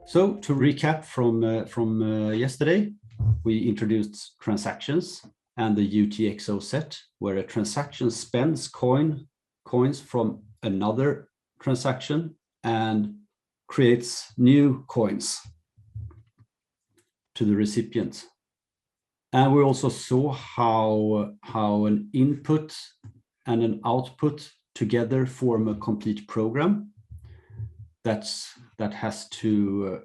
So to recap from yesterday, we introduced transactions and the UTXO set, where a transaction spends coins from another transaction and creates new coins to the recipient. And we also saw how an input and an output together form a complete program that has to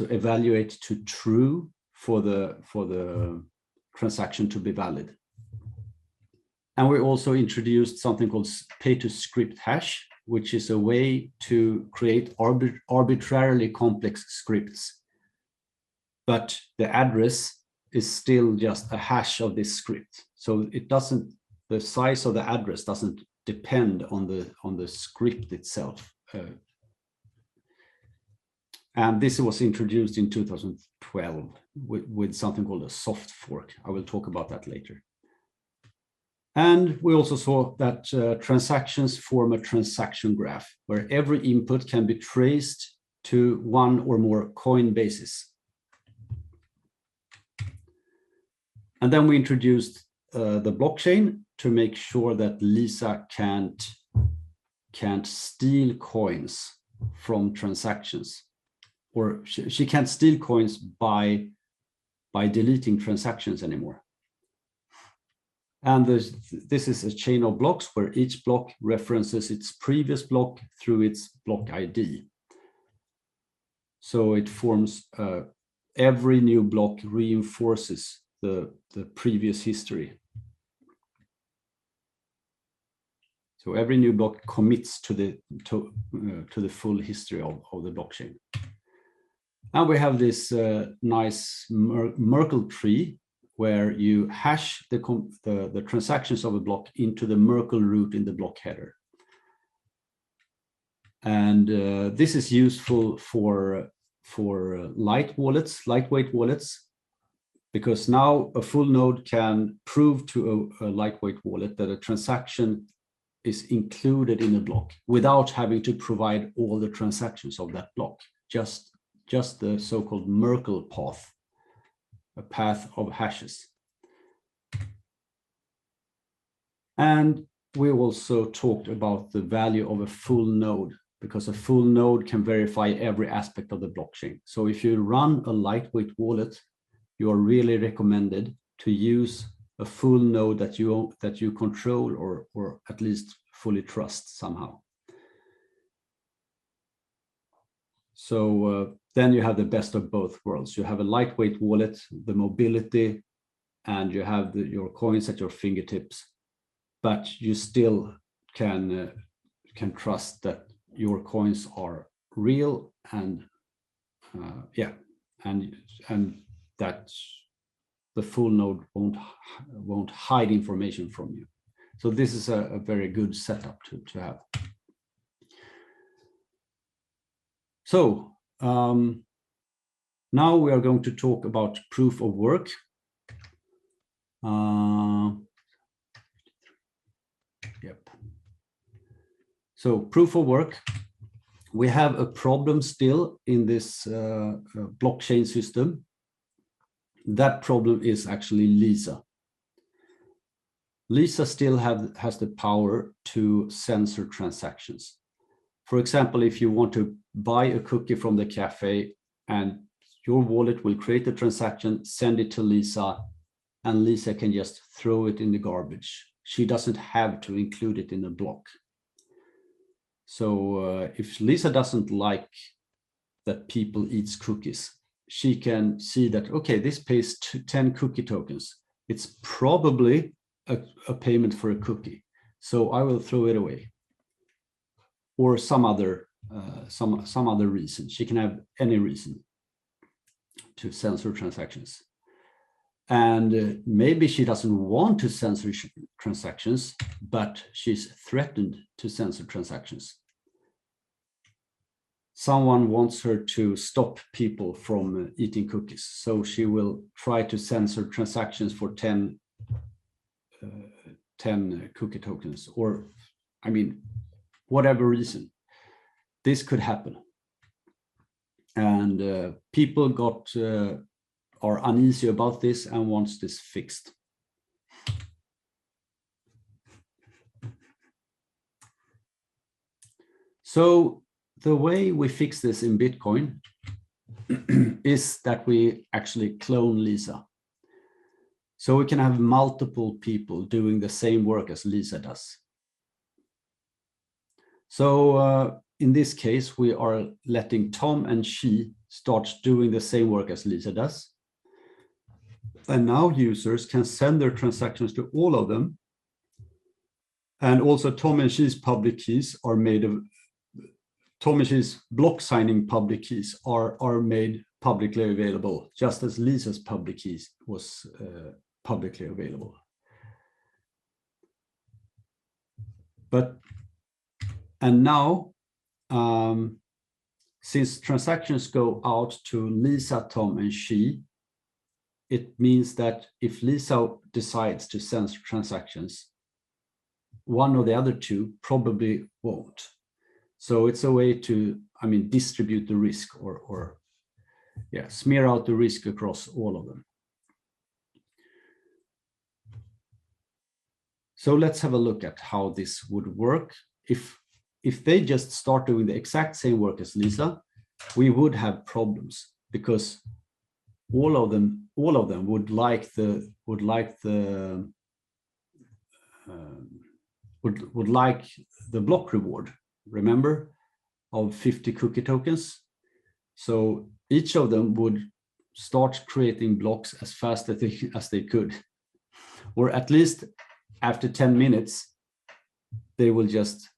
evaluate to true for the transaction to be valid. And we also introduced something called pay-to-script hash, which is a way to create arbitrarily complex scripts. But the address is still just a hash of this script. So the size of the address doesn't depend on the script itself. And this was introduced in 2012 with something called a soft fork. I will talk about that later. And we also saw that transactions form a transaction graph where every input can be traced to one or more coin bases. And then we introduced the blockchain to make sure that Lisa can't steal coins from transactions, or she can't steal coins by deleting transactions anymore. And this is a chain of blocks where each block references its previous block through its block ID. So it forms every new block reinforces the previous history. So every new block commits to the full history of the blockchain. And we have this nice Merkle tree where you hash the transactions of a block into the Merkle root in the block header. And this is useful for lightweight wallets, because now a full node can prove to a lightweight wallet that a transaction is included in a block without having to provide all the transactions of that block, just the so-called Merkle path, a path of hashes. And we also talked about the value of a full node, because a full node can verify every aspect of the blockchain. So if you run a lightweight wallet, you are really recommended to use a full node that you control or at least fully trust somehow. So then you have the best of both worlds. You have a lightweight wallet, the mobility, and you have your coins at your fingertips, but you still can trust that your coins are real and that the full node won't hide information from you. So this is a very good setup to have. So now we are going to talk about proof of work. So proof of work. We have a problem still in this blockchain system. That problem is actually Lisa. Lisa still has the power to censor transactions. For example, if you want to buy a cookie from the cafe and your wallet will create a transaction, send it to Lisa, and Lisa can just throw it in the garbage. She doesn't have to include it in a block. So if Lisa doesn't like that people eat cookies, she can see that, okay, this pays 10 cookie tokens. It's probably a payment for a cookie, so I will throw it away. Or some other reason. She can have any reason to censor transactions. And maybe she doesn't want to censor transactions, but she's threatened to censor transactions. Someone wants her to stop people from eating cookies, so she will try to censor transactions for 10 cookie tokens, or I mean, whatever reason. This could happen. and people are uneasy about this and wants this fixed. So the way we fix this in Bitcoin is that we actually clone Lisa. So we can have multiple people doing the same work as Lisa does. So in this case, we are letting Tom and She start doing the same work as Lisa does. And now users can send their transactions to all of them. And also Tom and She's public keys are made of, Tom and She's block signing public keys are made publicly available, just as Lisa's public keys was publicly available. And now, since transactions go out to Lisa, Tom, and She, it means that if Lisa decides to send transactions, one or the other two probably won't. So it's a way to, distribute the risk or smear out the risk across all of them. So let's have a look at how this would work. If they just start doing the exact same work as Lisa, we would have problems because all of them would like the block reward, remember, of 50 cookie tokens. So each of them would start creating blocks as fast as they could, or at least after 10 minutes, they will just,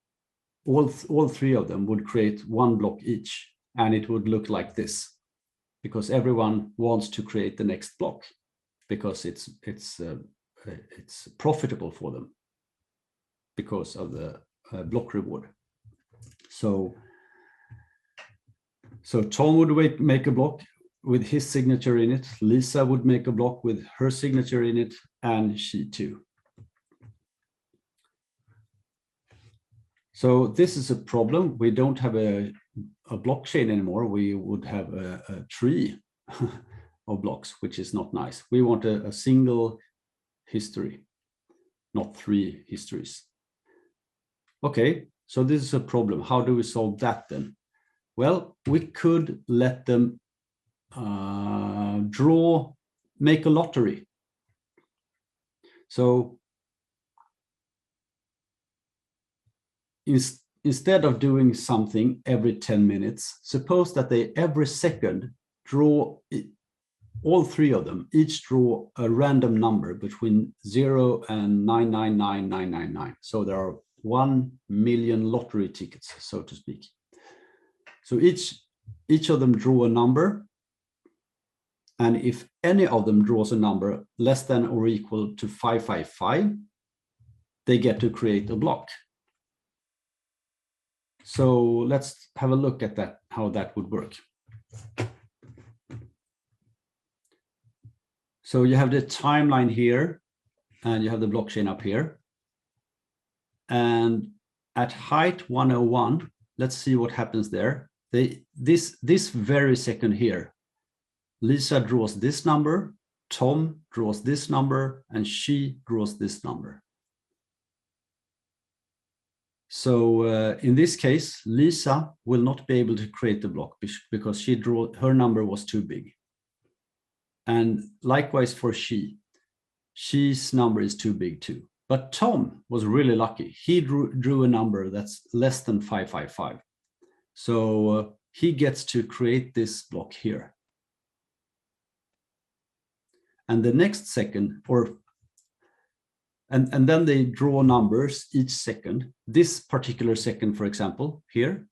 all three of them would create one block each, and it would look like this, because everyone wants to create the next block because it's profitable for them because of the block reward. So Tom would make a block with his signature in it. Lisa would make a block with her signature in it, and She too. So this is a problem. We don't have a blockchain anymore. We would have a tree of blocks, which is not nice. We want a single history, not three histories. Okay, so this is a problem. How do we solve that then? Well, we could let them make a lottery. So instead of doing something every 10 minutes, suppose that they every second draw, all three of them, each draw a random number between 0 and 999,999. So there are 1 million lottery tickets, so to speak. So each of them draw a number, and if any of them draws a number less than or equal to 555, they get to create a block. So let's have a look at that, how that would work. So you have the timeline here, and you have the blockchain up here. And at height 101, let's see what happens there. This very second here, Lisa draws this number, Tom draws this number, and She draws this number. So in this case, Lisa will not be able to create the block because her number was too big. And likewise for She's number is too big too. But Tom was really lucky. He drew a number that's less than 555. So he gets to create this block here. And the next second, and then they draw numbers each second. This particular second, for example, here,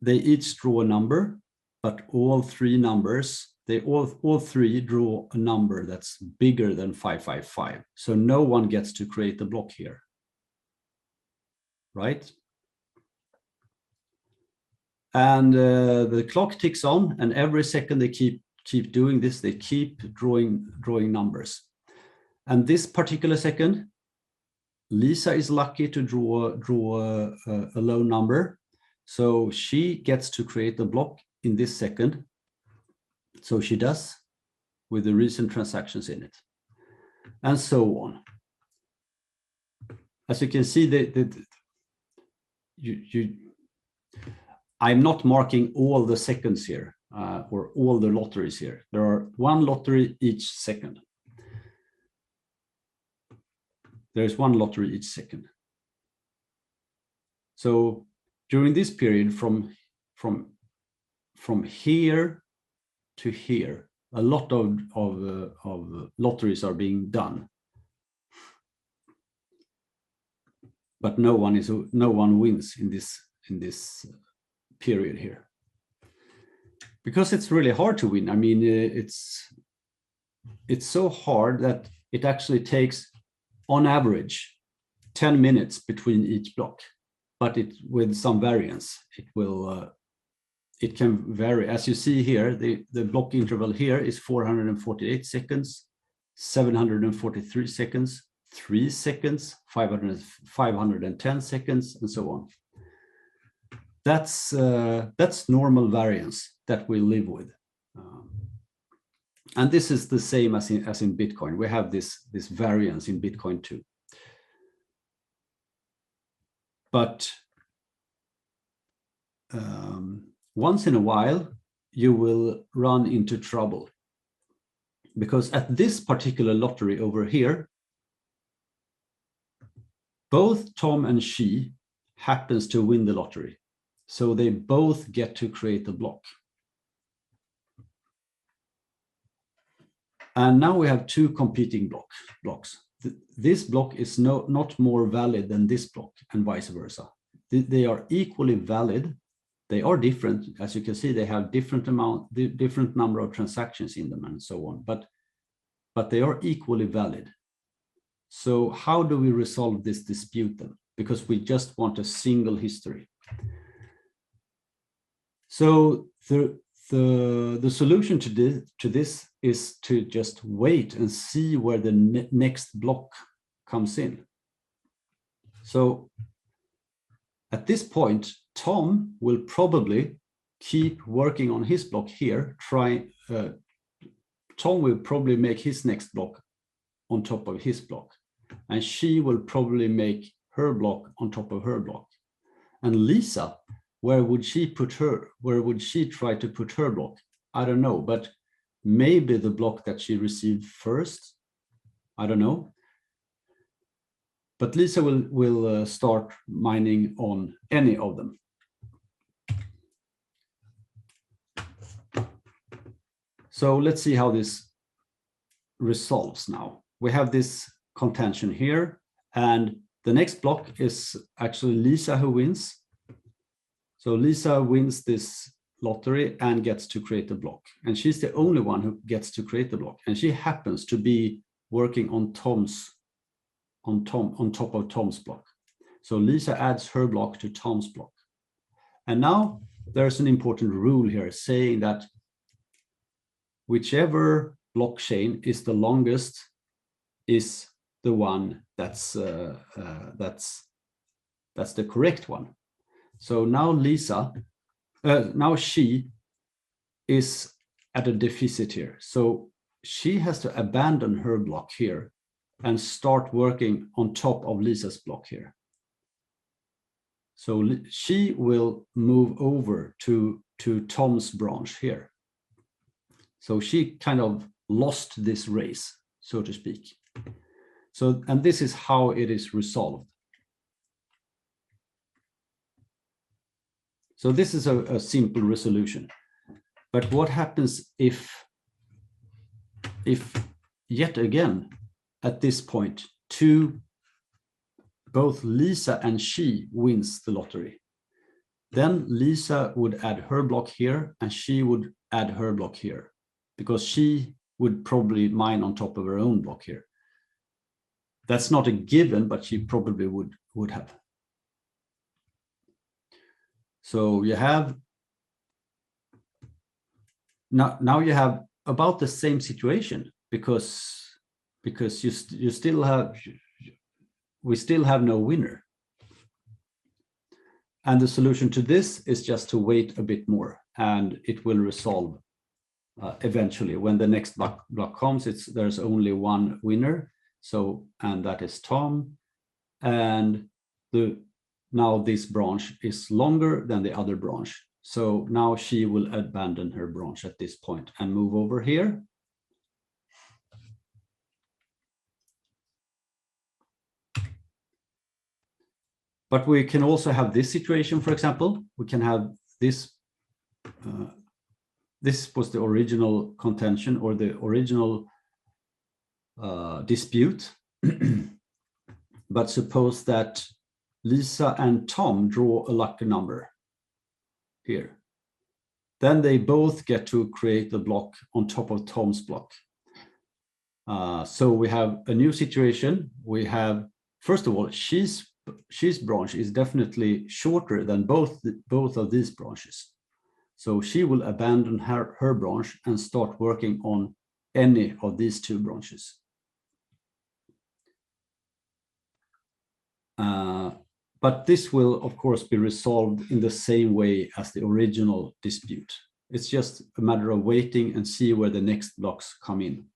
they each draw a number, but all three numbers, all three draw a number that's bigger than 555. So no one gets to create the block here, right? And the clock ticks on, and every second they keep doing this, they keep drawing numbers. And this particular second, Lisa is lucky to draw a low number, so she gets to create a block in this second. So she does with the recent transactions in it, and so on. As you can see, I'm not marking all the seconds here, or all the lotteries here. There are one lottery each second. There's one lottery each second. So during this period, from here to here, a lot of lotteries are being done, but no one wins in this period here, because it's really hard to win. I mean, it's so hard that it actually takes, on average, 10 minutes between each block, but with some variance, it can vary. As you see here, the block interval here is 448 seconds, 743 seconds, 3 seconds, 510 seconds, and so on. That's normal variance that we live with. And this is the same as in Bitcoin. We have this variance in Bitcoin too. But once in a while, you will run into trouble, because at this particular lottery over here, both Tom and she happens to win the lottery. So they both get to create a block. And now we have two competing blocks. This block is not more valid than this block, and vice versa. They are equally valid. They are different. As you can see, they have different number of transactions in them and so on, but they are equally valid. So how do we resolve this dispute then? Because we just want a single history. So the solution to this is to just wait and see where the next block comes in. So at this point, Tom will probably keep working on his block here. Tom will probably make his next block on top of his block, and she will probably make her block on top of her block. And Lisa, where would she try to put her block? I don't know, but maybe the block that she received first. I don't know. But Lisa will start mining on any of them. So let's see how this resolves now. We have this contention here, and the next block is actually Lisa who wins. So Lisa wins this lottery and gets to create a block. And she's the only one who gets to create the block. And she happens to be working on top of Tom's block. So Lisa adds her block to Tom's block. And now there's an important rule here saying that whichever blockchain is the longest is the one that's the correct one. So now now she is at a deficit here. So she has to abandon her block here and start working on top of Lisa's block here. So she will move over to Tom's branch here. So she kind of lost this race, so to speak. So, and this is how it is resolved. So this is a simple resolution. But what happens if yet again, at this point, both Lisa and she wins the lottery? Then Lisa would add her block here, and she would add her block here, because she would probably mine on top of her own block here. That's not a given, but she probably would have. So you have now you have about the same situation, because we still have no winner. And the solution to this is just to wait a bit more. and it will resolve eventually. When the next block comes, there's only one winner, so, and that is Tom, and now this branch is longer than the other branch, so now she will abandon her branch at this point and move over here. But we can also have this situation, for example. We can have this. This was the original contention or the original dispute. But suppose that Lisa and Tom draw a lucky number here. Then they both get to create a block on top of Tom's block. So we have a new situation. We have, first of all, she's branch is definitely shorter than both of these branches. So she will abandon her branch and start working on any of these two branches. But this will, of course, be resolved in the same way as the original dispute. It's just a matter of waiting and see where the next blocks come in.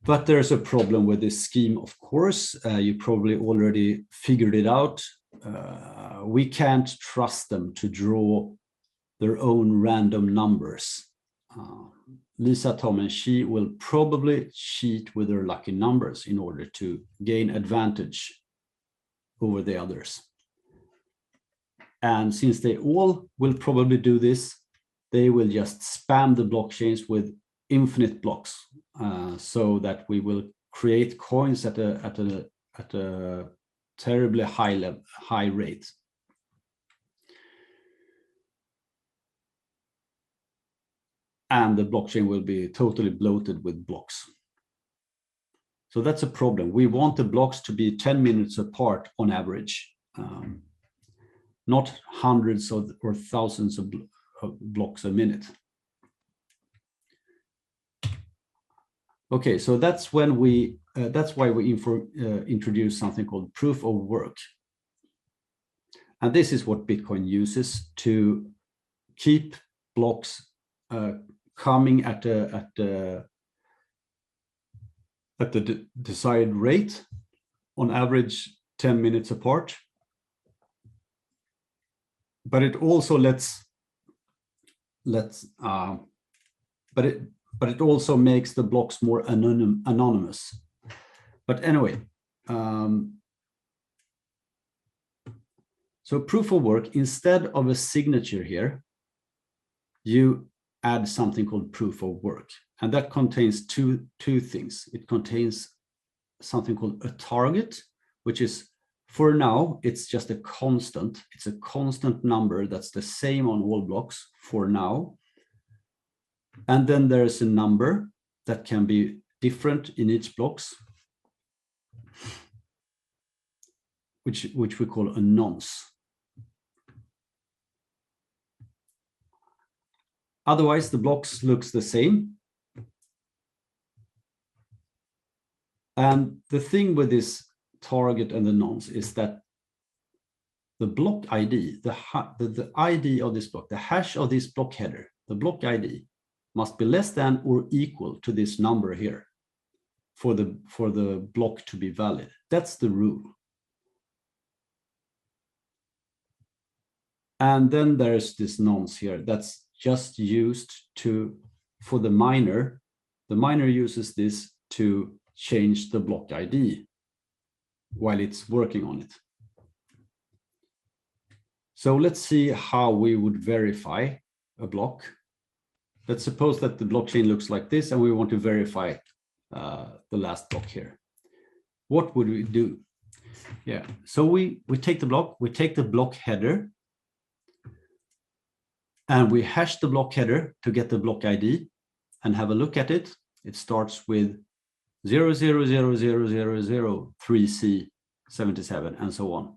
But there's a problem with this scheme, of course. You probably already figured it out. We can't trust them to draw their own random numbers. Lisa, Tom, and she will probably cheat with their lucky numbers in order to gain advantage over the others. And since they all will probably do this, they will just spam the blockchains with infinite blocks, so that we will create coins at a terribly high rate. And the blockchain will be totally bloated with blocks. So that's a problem. We want the blocks to be 10 minutes apart on average, not hundreds or thousands of blocks a minute. Okay, so that's when that's why we introduce something called proof of work. And this is what Bitcoin uses to keep blocks coming at the desired rate, on average 10 minutes apart. But it also but it also makes the blocks more anonymous. But anyway, so proof of work, instead of a signature here, you add something called proof of work. And that contains two things. It contains something called a target, which is, for now, it's just a constant. It's a constant number that's the same on all blocks for now. And then there's a number that can be different in each blocks, which we call a nonce. Otherwise, the blocks looks the same. And the thing with this target and the nonce is that the block ID, the ID of this block, the hash of this block header, the block ID must be less than or equal to this number here for the block to be valid. That's the rule. And then there's this nonce here that's just used for the miner. The miner uses this to change the block ID while it's working on it. So let's see how we would verify a block. Let's suppose that the blockchain looks like this and we want to verify the last block here. What would we do? Yeah, so we take the block, we take the block header, and we hash the block header to get the block ID and have a look at it. It starts with 0000003C77 and so on.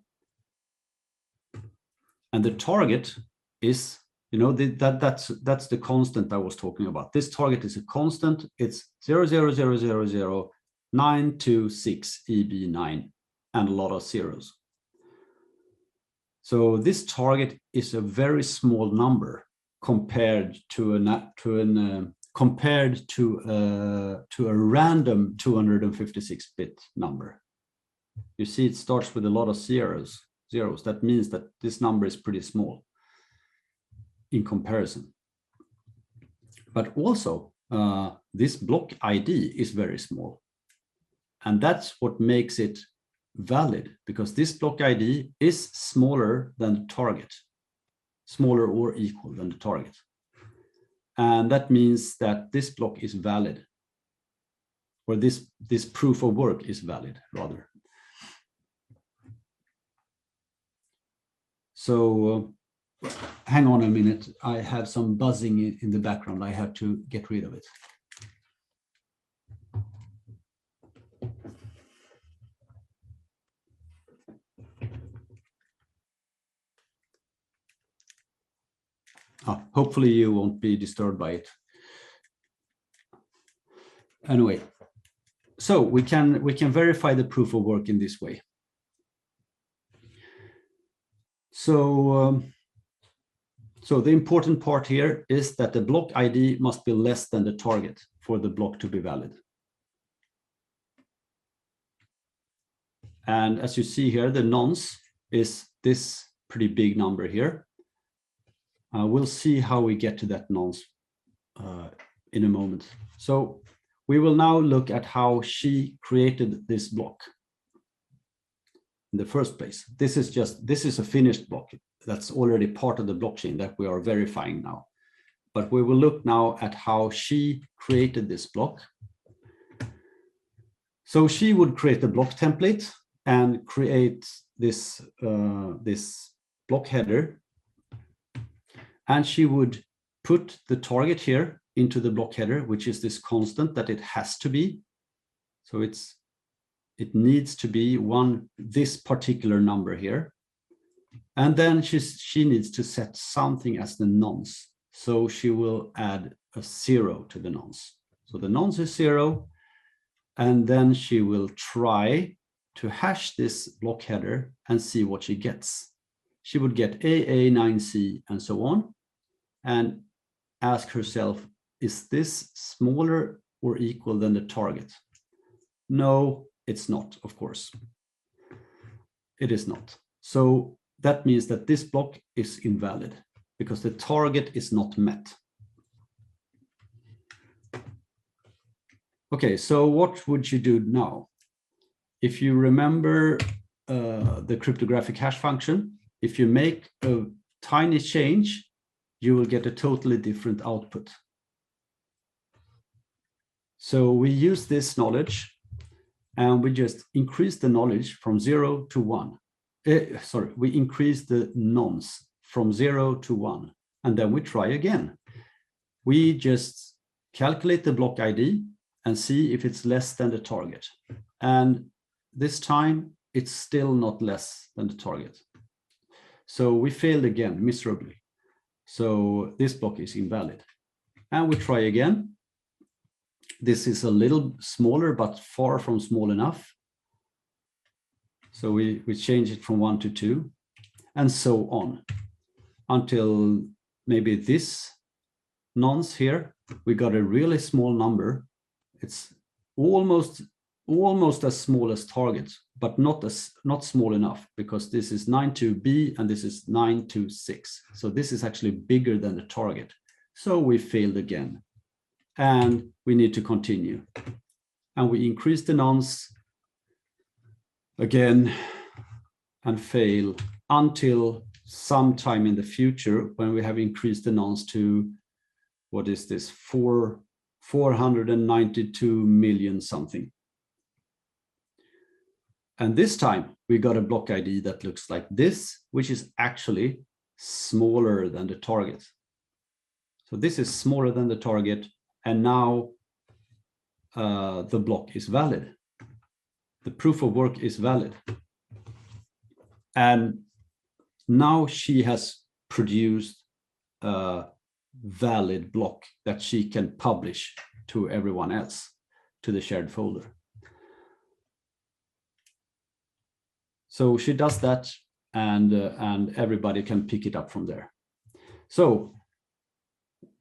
And the target is, you know, that's the constant I was talking about. This target is a constant. It's 0000926 EB9 and a lot of zeros. So this target is a very small number compared to a random 256-bit number. You see, it starts with a lot of zeros. That means that this number is pretty small in comparison. But also, this block ID is very small. And that's what makes it valid, because this block ID is smaller than the target, smaller or equal than the target. And that means that this block is valid, or this proof of work is valid, rather. So hang on a minute. I have some buzzing in the background. I have to get rid of it. Hopefully you won't be disturbed by it. Anyway, so we can verify the proof of work in this way. So the important part here is that the block ID must be less than the target for the block to be valid. And as you see here, the nonce is this pretty big number here. We'll see how we get to that nonce in a moment. So we will now look at how she created this block in the first place. This is a finished block that's already part of the blockchain that we are verifying now. But we will look now at how she created this block. So she would create a block template and create this block header. And she would put the target here into the block header, which is this constant that it has to be. So it needs to be this particular number here. And then she needs to set something as the nonce. So she will add a 0 to the nonce. So the nonce is 0. And then she will try to hash this block header and see what she gets. She would get AA9C and so on, and ask herself, is this smaller or equal than the target? No, it's not, of course. It is not. So that means that this block is invalid because the target is not met. Okay, so what would you do now? If you remember the cryptographic hash function, if you make a tiny change, you will get a totally different output. So we use this knowledge and we just increase the knowledge from 0 to 1. We increase the nonce from 0 to 1, and then we try again. We just calculate the block ID and see if it's less than the target. And this time it's still not less than the target. So we failed again miserably. So this block is invalid. And we try again. This is a little smaller, but far from small enough. So we change it from 1 to 2, and so on, until maybe this nonce here, we got a really small number. It's almost as small as target, but not small enough, because this is 92B and this is 926. So this is actually bigger than the target. So we failed again, and we need to continue. And we increase the nonce again and fail until sometime in the future when we have increased the nonce to, what is this, 492 million something. And this time we got a block ID that looks like this, which is actually smaller than the target. So this is smaller than the target, and now the block is valid. The proof of work is valid. And now she has produced a valid block that she can publish to everyone else, to the shared folder. So she does that, and everybody can pick it up from there. So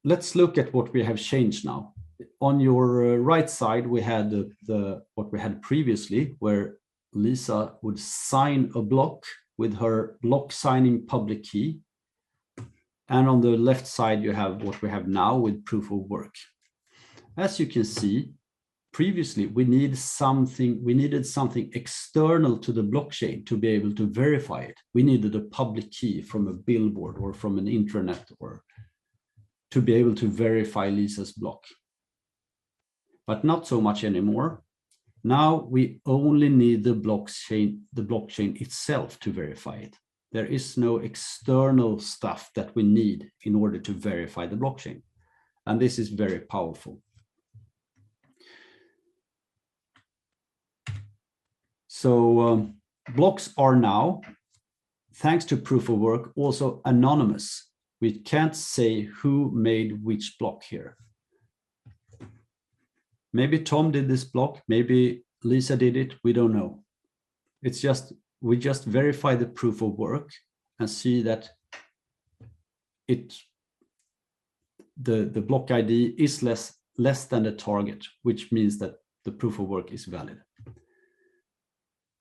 let's look at what we have changed now. On your right side, we had what we had previously, where Lisa would sign a block with her block signing public key. And on the left side, you have what we have now with proof of work. As you can see, previously we needed something external to the blockchain to be able to verify it. We needed a public key from a billboard or from an intranet or to be able to verify Lisa's block. But not so much anymore. Now we only need the blockchain itself to verify it. There is no external stuff that we need in order to verify the blockchain. And this is very powerful. So blocks are now, thanks to proof of work, also anonymous. We can't say who made which block here. Maybe Tom did this block, maybe Lisa did it, we don't know. It's just, we just verify the proof of work and see that the block ID is less than the target, which means that the proof of work is valid.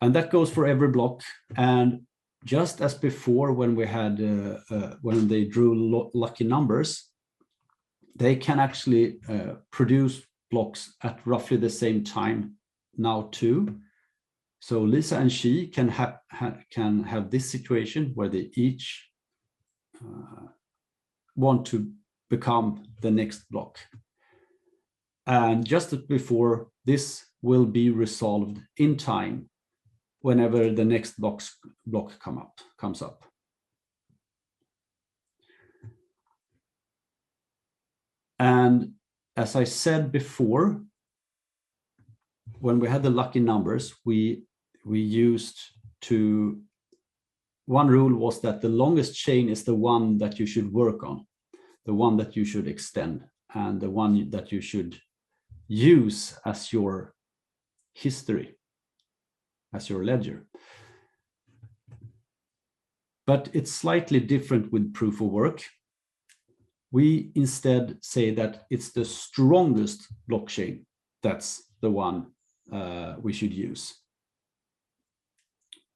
And that goes for every block. And just as before, when we had when they drew lucky numbers, they can actually produce blocks at roughly the same time now too. So Lisa and she can have this situation where they each want to become the next block. And just as before, this will be resolved in time whenever the next block comes up. And as I said before, when we had the lucky numbers, we used to, one rule was that the longest chain is the one that you should work on, the one that you should extend, and the one that you should use as your history, as your ledger. But it's slightly different with proof of work. We instead say that it's the strongest blockchain that's the one we should use.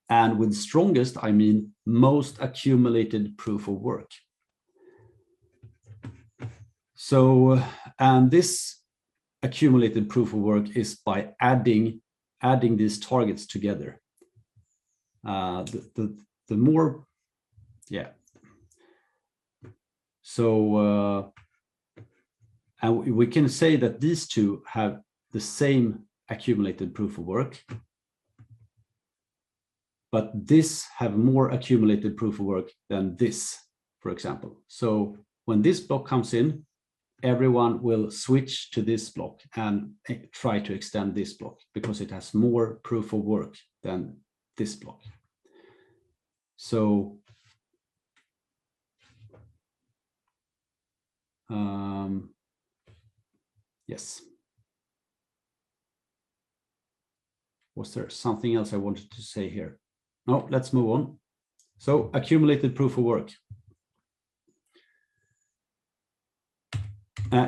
And with strongest, I mean most accumulated proof of work. So, and this accumulated proof of work is by adding these targets together. The more, yeah. So, and we can say that these two have the same accumulated proof of work, but this have more accumulated proof of work than this, for example. So when this block comes in, everyone will switch to this block and try to extend this block because it has more proof of work than this block. So yes. Was there something else I wanted to say here? No, let's move on. So accumulated proof of work.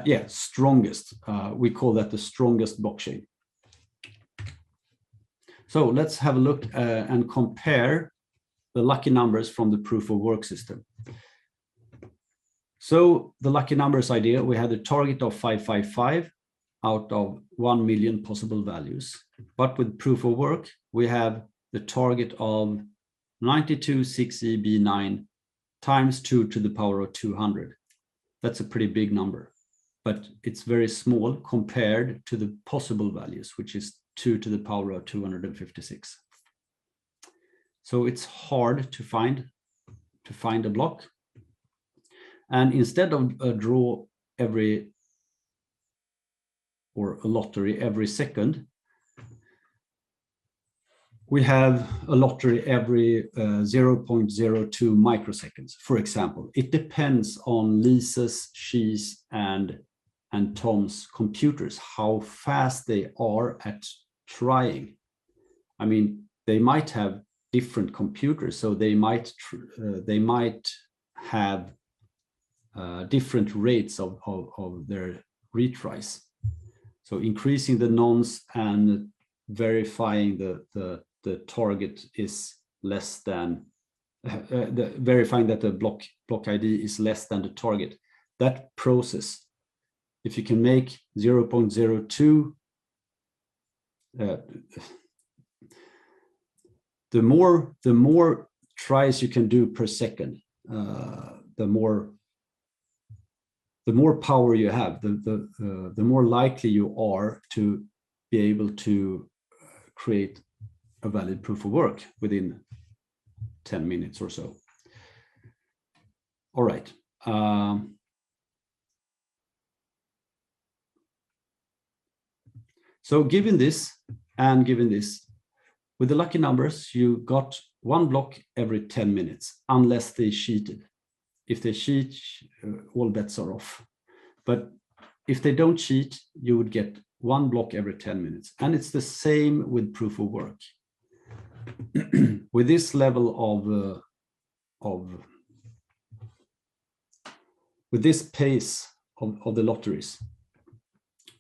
Yeah, strongest. We call that the strongest blockchain. So let's have a look and compare the lucky numbers from the proof of work system. So the lucky numbers idea, we had a target of 555 out of 1 million possible values. But with proof of work, we have the target of 926EB9 times 2 to the power of 200. That's a pretty big number, but it's very small compared to the possible values, which is 2 to the power of 256. So it's hard to find a block. And instead of a draw every, or a lottery every second, we have a lottery every 0.02 microseconds, for example. It depends on Lisa's, she's, and Tom's computers, how fast they are at trying. I mean, they might have different computers, so they might have different rates of their retries. So increasing the nonce and verifying the target is less than verifying that the block ID is less than the target. That process, if you can make 0.02, the more tries you can do per second, the more power you have, the more likely you are to be able to create a valid proof of work within 10 minutes or so. All right. So given this and given this, with the lucky numbers, you got one block every 10 minutes, unless they cheated. If they cheat, all bets are off. But if they don't cheat, you would get one block every 10 minutes. And it's the same with proof of work. With this level with this pace of the lotteries,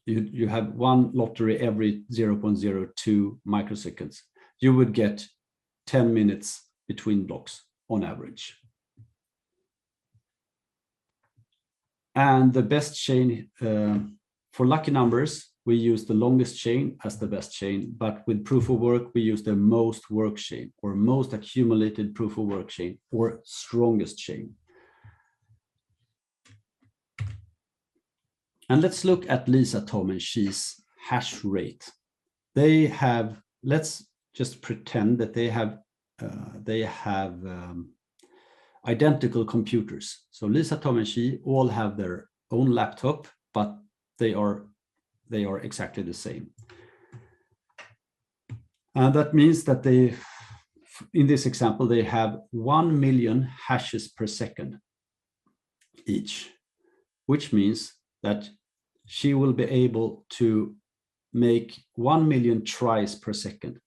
you have one lottery every 0.02 microseconds. You would get 10 minutes between blocks on average. And the best chain, for lucky numbers, we use the longest chain as the best chain, but with proof of work, we use the most work chain, or most accumulated proof of work chain, or strongest chain. And let's look at Lisa, Tom, and Xi's hash rate. They have, let's just pretend that they have identical computers. So Lisa, Tom, and Xi all have their own laptop, but they are exactly the same. And that means that they, in this example, they have 1 million hashes per second each, which means that she will be able to make 1 million tries per second.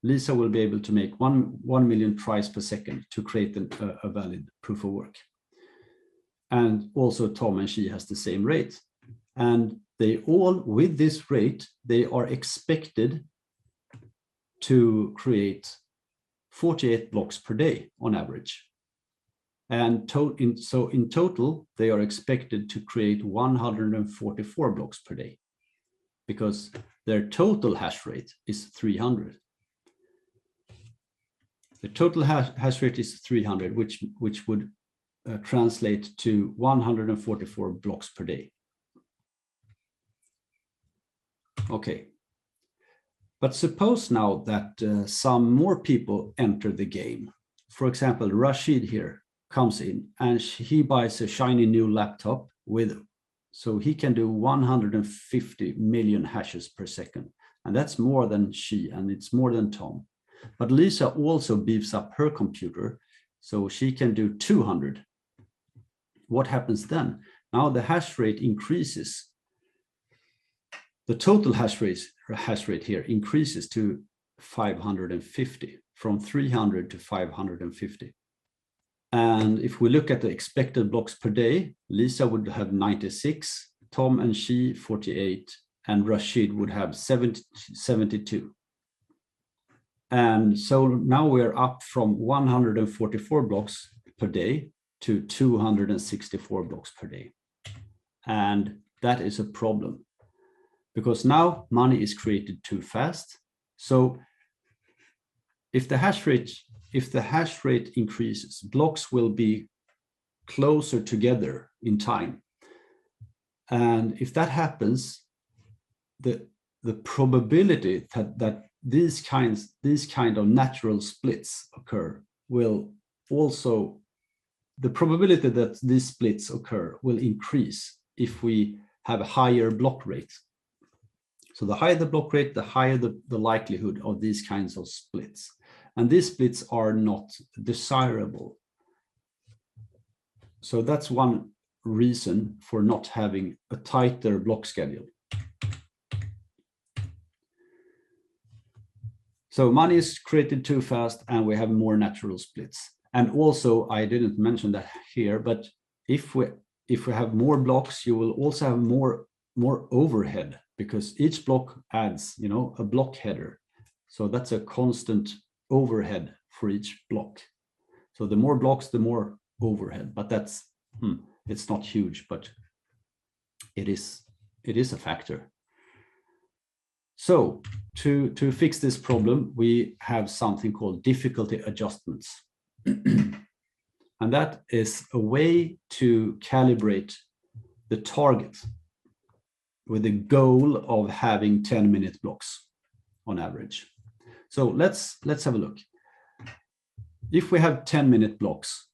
Lisa will be able to make 1 million tries per second to create a valid proof of work. And also Tom and Xi has the same rate. And they all, with this rate, they are expected to create 48 blocks per day on average. And so in total, they are expected to create 144 blocks per day, because their total hash rate is 300. The total hash rate is 300, which would translate to 144 blocks per day. Okay. But suppose now that some more people enter the game. For example, Rashid here comes in and he buys a shiny new laptop so he can do 150 million hashes per second. And that's more than Xi, and it's more than Tom. But Lisa also beefs up her computer, so she can do 200. What happens then? Now the hash rate increases. The total hash rate here increases to 550, from 300 to 550. And if we look at the expected blocks per day, Lisa would have 96, Tom and Xi 48, and Rashid would have 72. And so now we're up from 144 blocks per day to 264 blocks per day. And that is a problem, because now money is created too fast. So if the hash rate increases, blocks will be closer together in time. And if that happens, the probability that these kind of natural splits occur will also, the probability that these splits occur will increase if we have a higher block rate. So the higher the block rate, the higher the likelihood of these kinds of splits. And these splits are not desirable. So that's one reason for not having a tighter block schedule. So money is created too fast and we have more natural splits. And also, I didn't mention that here, but if we have more blocks, you will also have more overhead, because each block adds, a block header. So that's a constant overhead for each block. So the more blocks, the more overhead, but that's, it's not huge, but it is a factor. So to fix this problem, we have something called difficulty adjustments. And that is a way to calibrate the target with the goal of having 10-minute blocks on average. So let's have a look. If we have 10-minute blocks,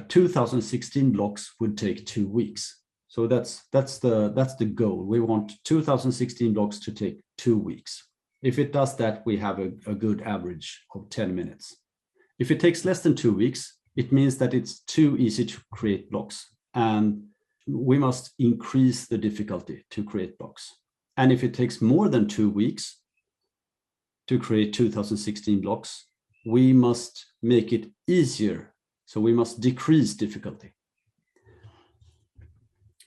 2016 blocks would take 2 weeks. So that's the goal. We want 2016 blocks to take 2 weeks. If it does that, we have a good average of 10 minutes. If it takes less than 2 weeks, it means that it's too easy to create blocks, and we must increase the difficulty to create blocks. And if it takes more than 2 weeks to create 2016 blocks, we must make it easier. So we must decrease difficulty.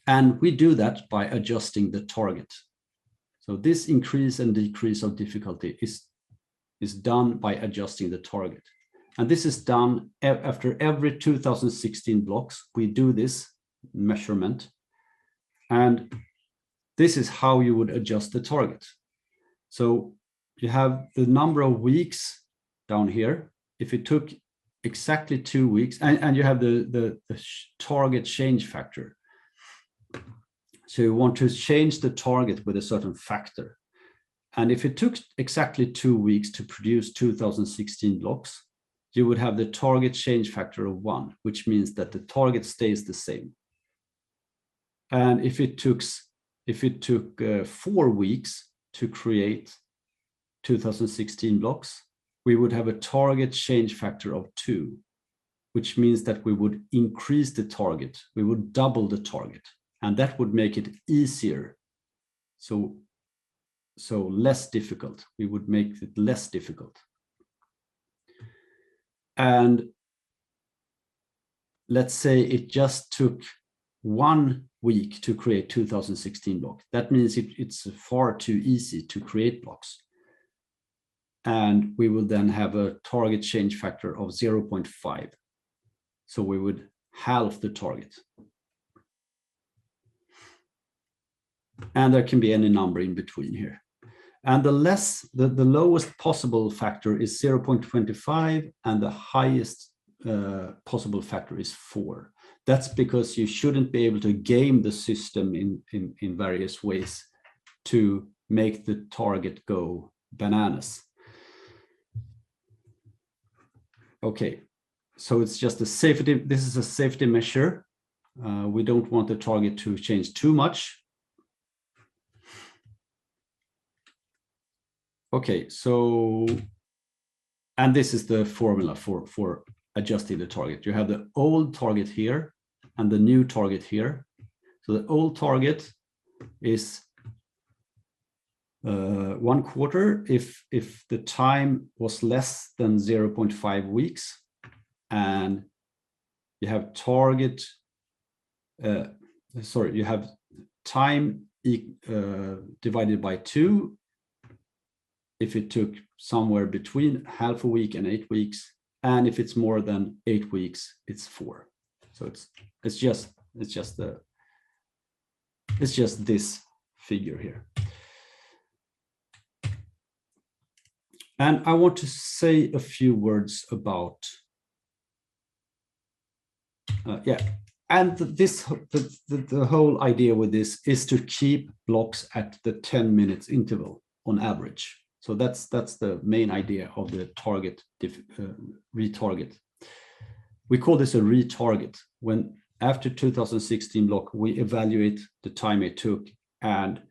And we do that by adjusting the target. So this increase and decrease of difficulty is done by adjusting the target. And this is done after every 2016 blocks. We do this measurement. And this is how you would adjust the target. So you have the number of weeks down here. If it took exactly 2 weeks, and you have the target change factor. So you want to change the target with a certain factor. And if it took exactly 2 weeks to produce 2016 blocks, you would have the target change factor of 1, which means that the target stays the same. And if it took 4 weeks to create 2016 blocks, we would have a target change factor of 2, which means that we would increase the target. We would double the target, and that would make it easier. So less difficult. We would make it less difficult. And let's say it just took 1 week to create 2016 blocks. That means it's far too easy to create blocks. And we will then have a target change factor of 0.5. So we would halve the target. And there can be any number in between here. And the lowest possible factor is 0.25, and the highest possible factor is 4. That's because you shouldn't be able to game the system in various ways to make the target go bananas. Okay, so it's just a safety. This is a safety measure. We don't want the target to change too much. Okay, so, and this is the formula for adjusting the target. You have the old target here and the new target here. So the old target is 1/4 if the time was less than 0.5 weeks, and you have target, you have time divided by 2 if it took somewhere between half a week and 8 weeks, and if it's more than 8 weeks, it's 4. So it's just this figure here. And I want to say a few words about and the whole idea with this is to keep blocks at the 10 minutes interval on average. So that's the main idea of the target retarget. We call this a retarget. When after 2016 block, we evaluate the time it took, and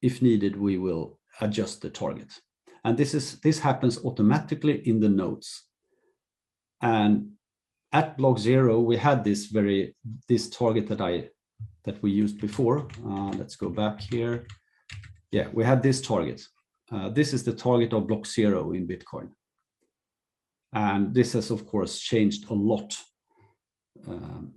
if needed, we will adjust the target. And this happens automatically in the nodes. And at block 0, we had this target that we used before. Let's go back here. Yeah, we had this target. This is the target of block 0 in Bitcoin. And this has, of course, changed a lot. The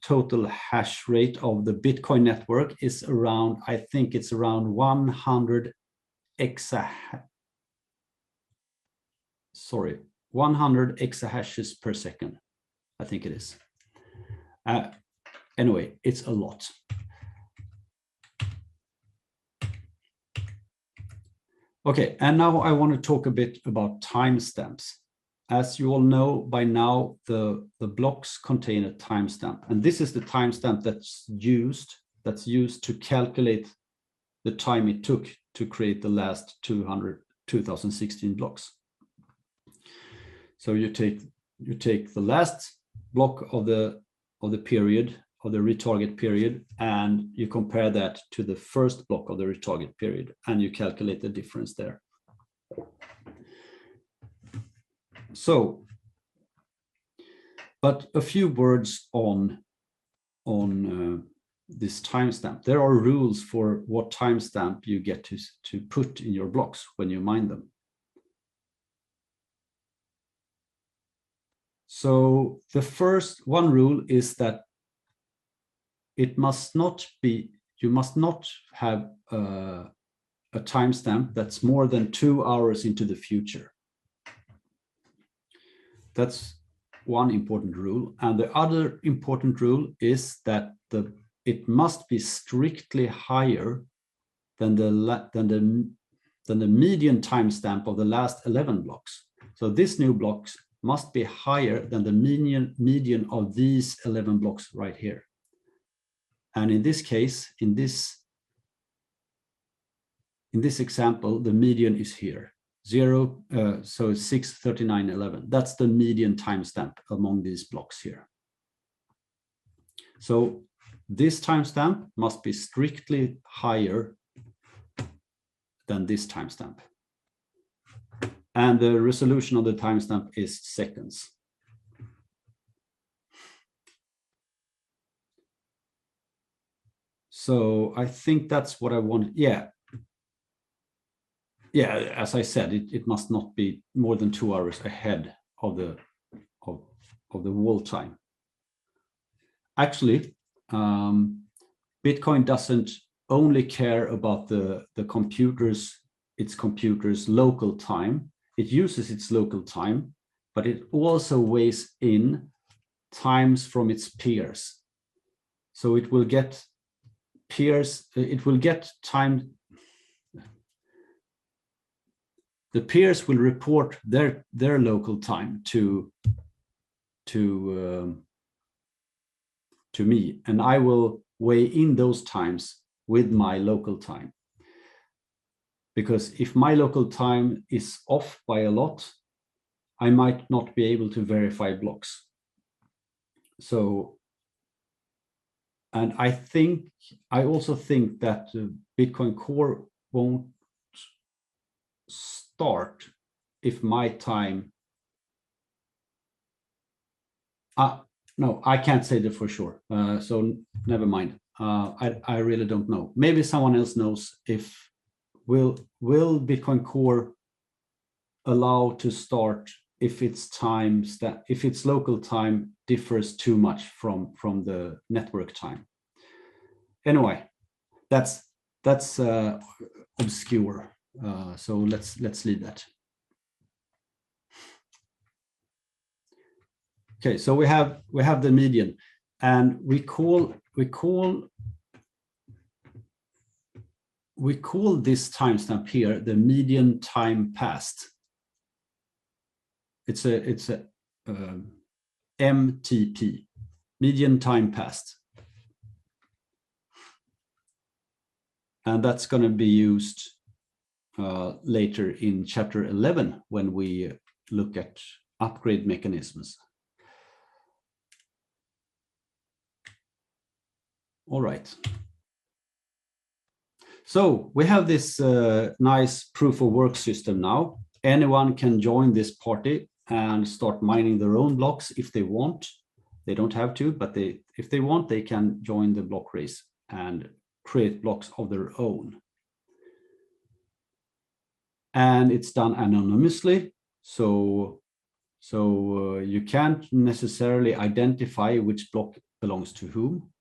total hash rate of the Bitcoin network is around, I think it's around 100 exahashes per second. I think it is. Anyway, it's a lot. Okay, and now I want to talk a bit about timestamps. As you all know by now, the blocks contain a timestamp, and this is the timestamp that's used to calculate the time it took to create the last 2016 blocks. So you take the last block of the period, of the retarget period, and you compare that to the first block of the retarget period, and you calculate the difference there. So, but a few words on this timestamp. There are rules for what timestamp you get to put in your blocks when you mine them. So the first one rule is that it must not be, you must not have a timestamp that's more than 2 hours into the future. That's one important rule. And the other important rule is that it must be strictly higher than the median timestamp of the last 11 blocks. So this new blocks must be higher than the median of these 11 blocks right here. And in this case, in this example, the median is here, so it's 6:39:11. That's the median timestamp among these blocks here. So this timestamp must be strictly higher than this timestamp. And the resolution of the timestamp is seconds. So I think that's what I want. Yeah, as I said, it must not be more than 2 hours ahead of the wall time. Actually, Bitcoin doesn't only care about its computer's local time. It uses its local time, but it also weighs in times from its peers. So it will get time. The peers will report their local time to me, and I will weigh in those times with my local time. Because if my local time is off by a lot, I might not be able to verify blocks. So, and I also think that Bitcoin Core won't start if my time, no, I can't say that for sure. So never mind. I really don't know. Maybe someone else knows. If will Bitcoin Core allow to start if its local time differs too much from the network time. Anyway, that's obscure. So let's leave that. Okay, so we have the median, and we call this timestamp here the median time passed. It's a MTP, median time passed, and that's going to be used later in chapter 11 when we look at upgrade mechanisms. All right. So we have this nice proof of work system now. Anyone can join this party and start mining their own blocks if they want. They don't have to, but if they want, they can join the block race and create blocks of their own. And it's done anonymously, so you can't necessarily identify which block belongs to whom.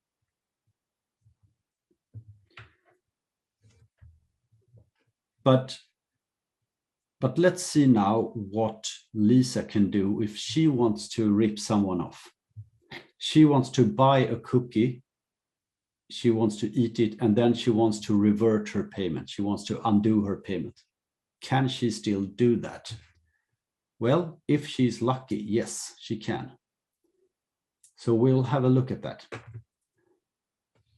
But let's see now what Lisa can do if she wants to rip someone off. She wants to buy a cookie, she wants to eat it, and then she wants to revert her payment. She wants to undo her payment. Can she still do that? Well, if she's lucky, yes, she can. So we'll have a look at that.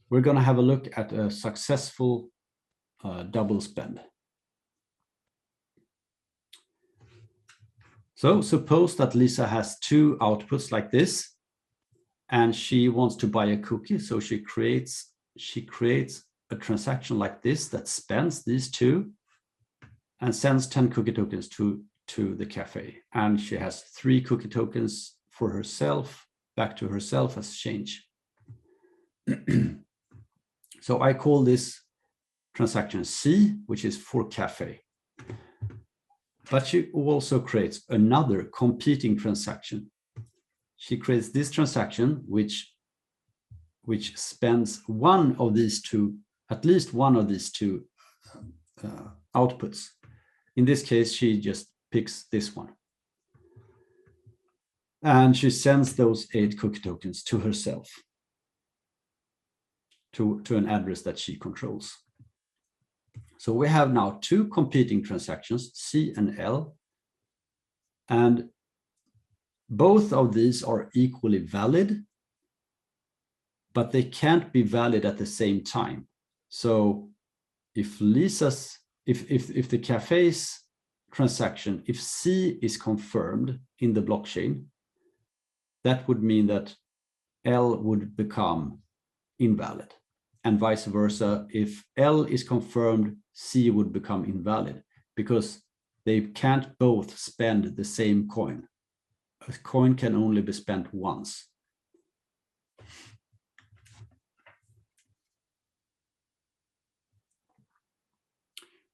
We're going to have a look at a successful double spend. So suppose that Lisa has two outputs like this, and she wants to buy a cookie. So she creates a transaction like this that spends these two and sends 10 cookie tokens to the cafe. And she has 3 cookie tokens for herself, back to herself as change. So I call this transaction C, which is for cafe. But she also creates another competing transaction. She creates this transaction, which spends one of these two, at least one of these two outputs. In this case, she just picks this one. And she sends those 8 cookie tokens to herself, to an address that she controls. So we have now 2 competing transactions, C and L, and both of these are equally valid, but they can't be valid at the same time. So if the cafe's transaction, if C is confirmed in the blockchain, that would mean that L would become invalid. And vice versa, if L is confirmed, C would become invalid, because they can't both spend the same coin. A coin can only be spent once.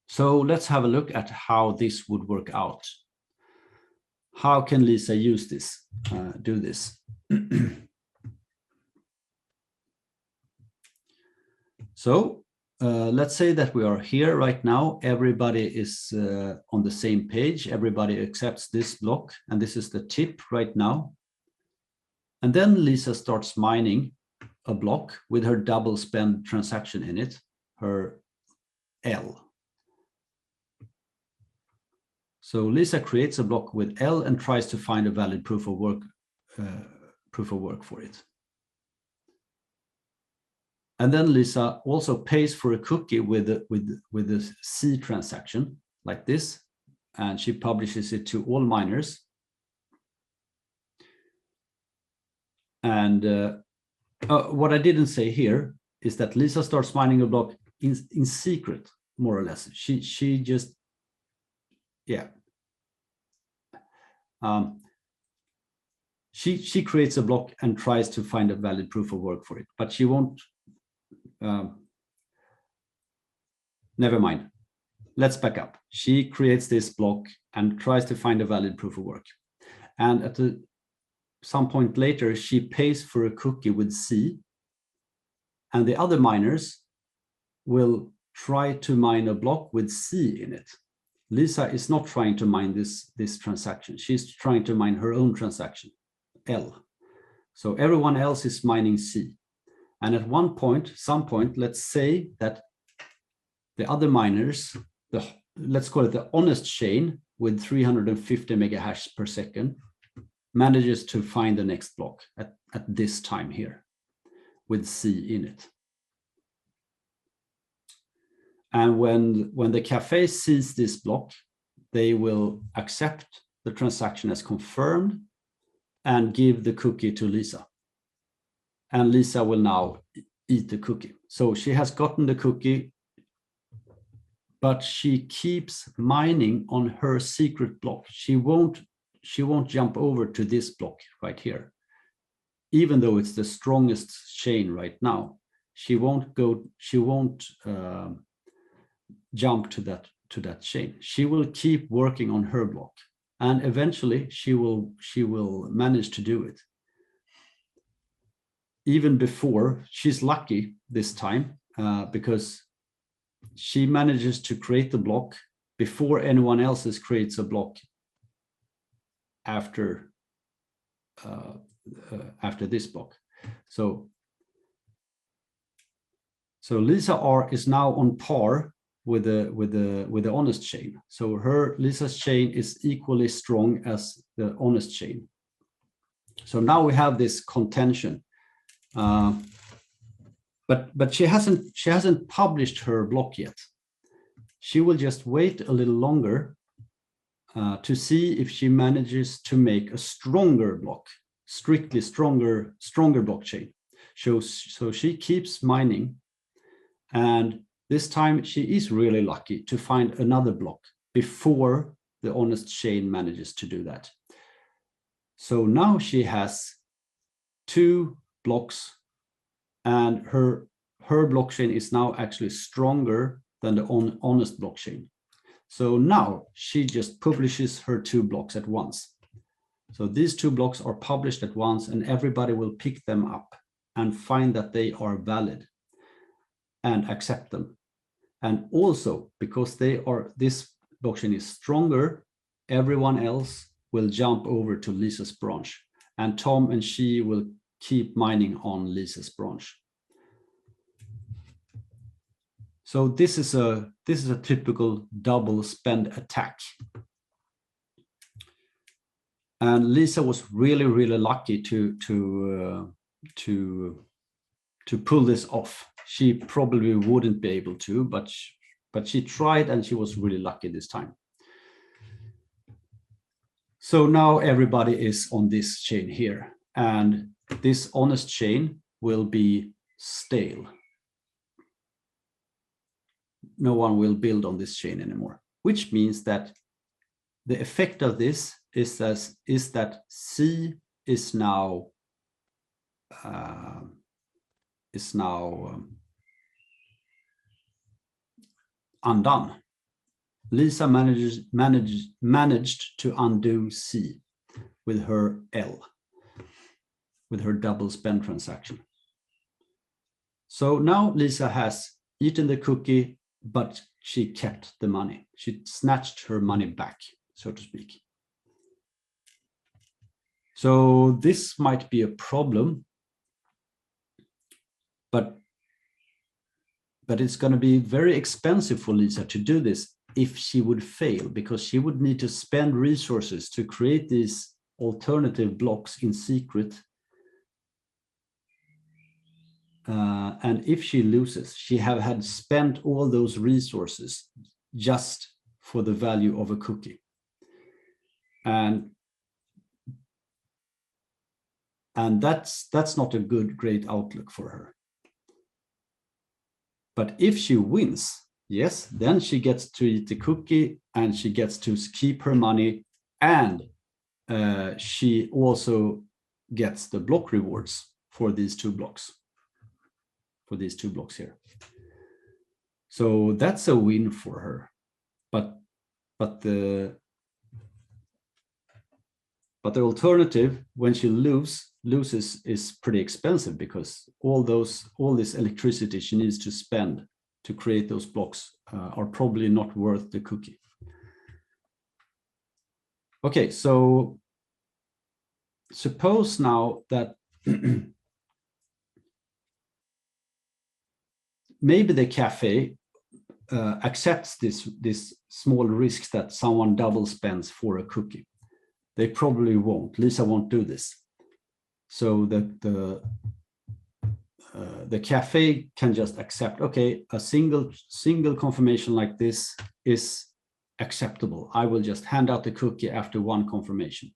So let's have a look at how this would work out. How can Lisa use this, do this? So let's say that we are here right now. Everybody is on the same page. Everybody accepts this block, and this is the tip right now. And then Lisa starts mining a block with her double spend transaction in it, her L. So Lisa creates a block with L and tries to find a valid proof of work for it. And then Lisa also pays for a cookie with a C transaction like this, and she publishes it to all miners. And what I didn't say here is that Lisa starts mining a block in secret, more or less. She just, yeah. She creates a block and tries to find a valid proof of work for it, but she won't. Never mind. Let's back up. She creates this block and tries to find a valid proof of work. And at some point later, she pays for a cookie with C, and the other miners will try to mine a block with C in it. Lisa is not trying to mine this transaction. She's trying to mine her own transaction, L. So everyone else is mining C. And at some point, let's say that the other miners, let's call it the honest chain with 350 megahash per second, manages to find the next block at this time here with C in it. And when the cafe sees this block, they will accept the transaction as confirmed and give the cookie to Lisa. And Lisa will now eat the cookie. So she has gotten the cookie, but she keeps mining on her secret block. She won't jump over to this block right here. even though it's the strongest chain right now, she won't jump to that chain. She will keep working on her block, and eventually she will manage to do it. Even before, she's lucky this time because she manages to create the block before anyone else creates a block after this block. So Lisa R is now on par with the honest chain. So Lisa's chain is equally strong as the honest chain. So now we have this contention. But she hasn't published her block yet. She will just wait a little longer to see if she manages to make a stronger block, strictly stronger blockchain. So she keeps mining, and this time she is really lucky to find another block before the honest chain manages to do that. So now she has 2 blocks, and her blockchain is now actually stronger than the honest blockchain. So now she just publishes her 2 blocks at once. So these 2 blocks are published at once, and everybody will pick them up and find that they are valid and accept them. And also, because this blockchain is stronger, everyone else will jump over to Lisa's branch, and Tom and she will keep mining on Lisa's branch. So this is a typical double spend attack. And Lisa was really lucky to pull this off. She probably wouldn't be able to, but she tried, and she was really lucky this time. So now everybody is on this chain here, and this honest chain will be stale. No one will build on this chain anymore, which means that the effect of this is that C is now undone. Lisa managed to undo C with her L, with her double spend transaction. So now Lisa has eaten the cookie, but she kept the money. She snatched her money back, so to speak. So this might be a problem, but it's going to be very expensive for Lisa to do this if she would fail, because she would need to spend resources to create these alternative blocks in secret. And if she loses, she had spent all those resources just for the value of a cookie. And that's not a great outlook for her. But if she wins, yes, then she gets to eat the cookie, and she gets to keep her money, and she also gets the block rewards for these 2 blocks. For these 2 blocks here. So that's a win for her. But the alternative, when she loses, is pretty expensive, because all this electricity she needs to spend to create those blocks are probably not worth the cookie. Okay, so suppose now that maybe the cafe accepts this small risk that someone double spends for a cookie. They probably won't. Lisa won't do this. So the cafe can just accept, okay, a single confirmation like this is acceptable. I will just hand out the cookie after 1 confirmation.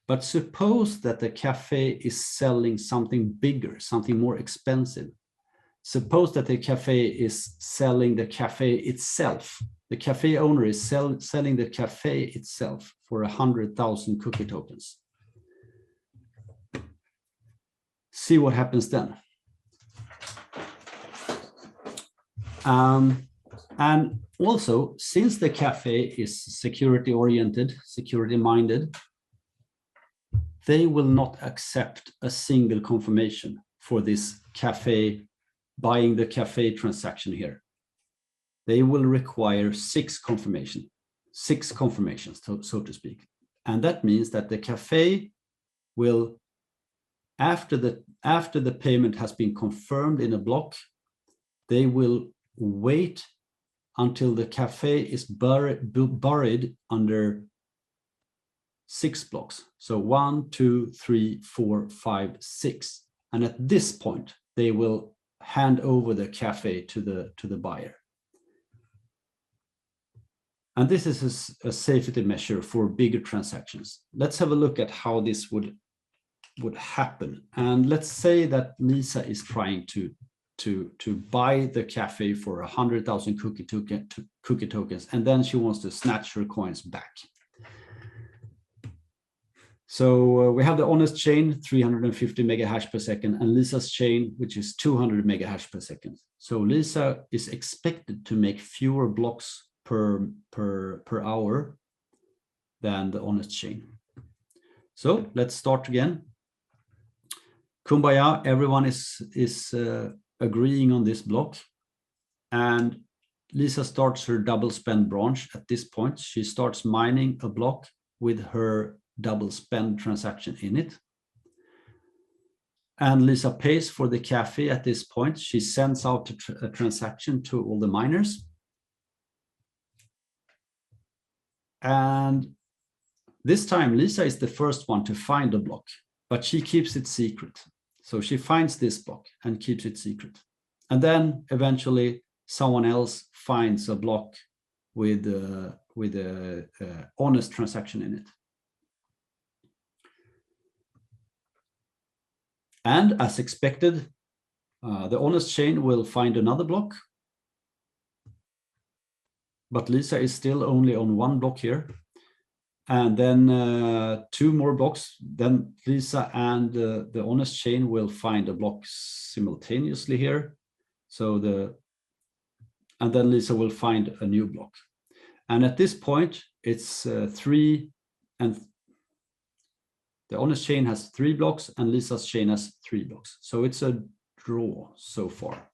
But suppose that the cafe is selling something bigger, something more expensive. Suppose that the cafe is selling the cafe itself. The cafe owner is selling the cafe itself for 100,000 cookie tokens. see what happens then. And also, since the cafe is security oriented, security minded, they will not accept a single confirmation for this cafe, buying the cafe transaction here. They will require 6 confirmations, so to speak. And that means that the cafe will, after the payment has been confirmed in a block, they will wait until the cafe is buried under 6 blocks. So 1, 2, 3, 4, 5, 6. And at this point, they will hand over the cafe to the buyer. And this is a safety measure for bigger transactions. Let's have a look at how this would happen. And let's say that Lisa is trying to buy the cafe for 100,000 cookie tokens, and then she wants to snatch her coins back. So we have the honest chain, 350 mega hash per second, and Lisa's chain, which is 200 mega hash per second. So Lisa is expected to make fewer blocks per hour than the honest chain. So let's start again. Kumbaya, everyone is agreeing on this block, and Lisa starts her double spend branch. At this point, she starts mining a block with her double spend transaction in it. And Lisa pays for the cafe at this point. She sends out a transaction to all the miners. And this time, Lisa is the first one to find a block, but she keeps it secret. So she finds this block and keeps it secret. And then eventually someone else finds a block with a honest transaction in it. And as expected, the honest chain will find another block. But Lisa is still only on 1 block here. And then 2 more blocks. Then Lisa and the honest chain will find a block simultaneously here. And then Lisa will find a new block. And at this point, it's 3, and the honest chain has 3 blocks and Lisa's chain has 3 blocks. So it's a draw so far.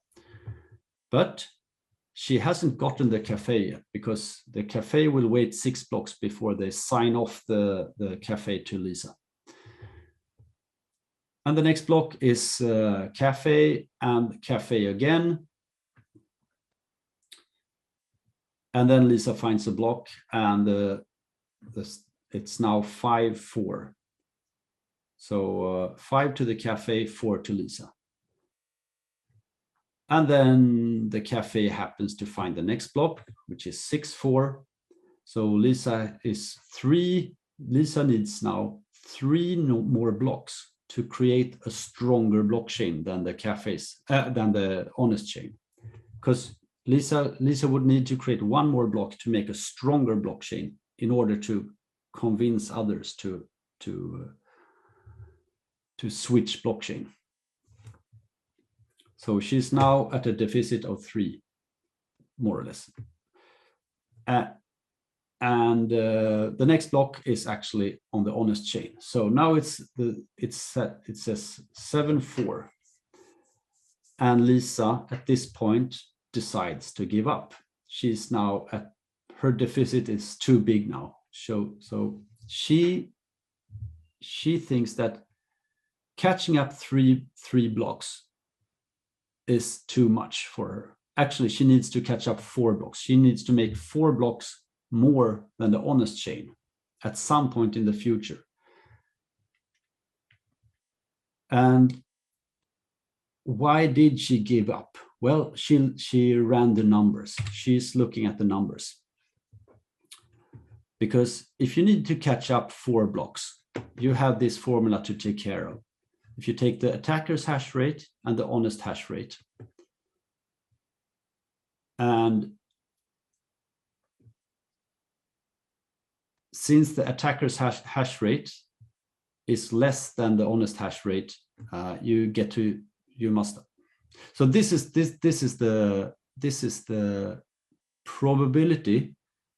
But she hasn't gotten the cafe yet, because the cafe will wait 6 blocks before they sign off the cafe to Lisa. And the next block is cafe and cafe again. And then Lisa finds a block, and it's now 5-4. So 5 to the cafe, 4 to Lisa. And then the cafe happens to find the next block, which is 6-4. So Lisa needs now 3 more blocks to create a stronger blockchain than the honest chain. Because Lisa would need to create 1 more block to make a stronger blockchain in order to convince others to switch blockchain. So she's now at a deficit of 3, more or less. And the next block is actually on the honest chain. So now it says 7-4. And Lisa, at this point, decides to give up. She's now her deficit is too big now. So she thinks that catching up three blocks is too much for her. Actually, she needs to catch up 4 blocks. She needs to make 4 blocks more than the honest chain at some point in the future. And why did she give up? Well, she ran the numbers. She's looking at the numbers. Because if you need to catch up 4 blocks, you have this formula to take care of. If you take the attacker's hash rate and the honest hash rate, and since the attacker's hash rate is less than the honest hash rate, you get to, you must. So this is the probability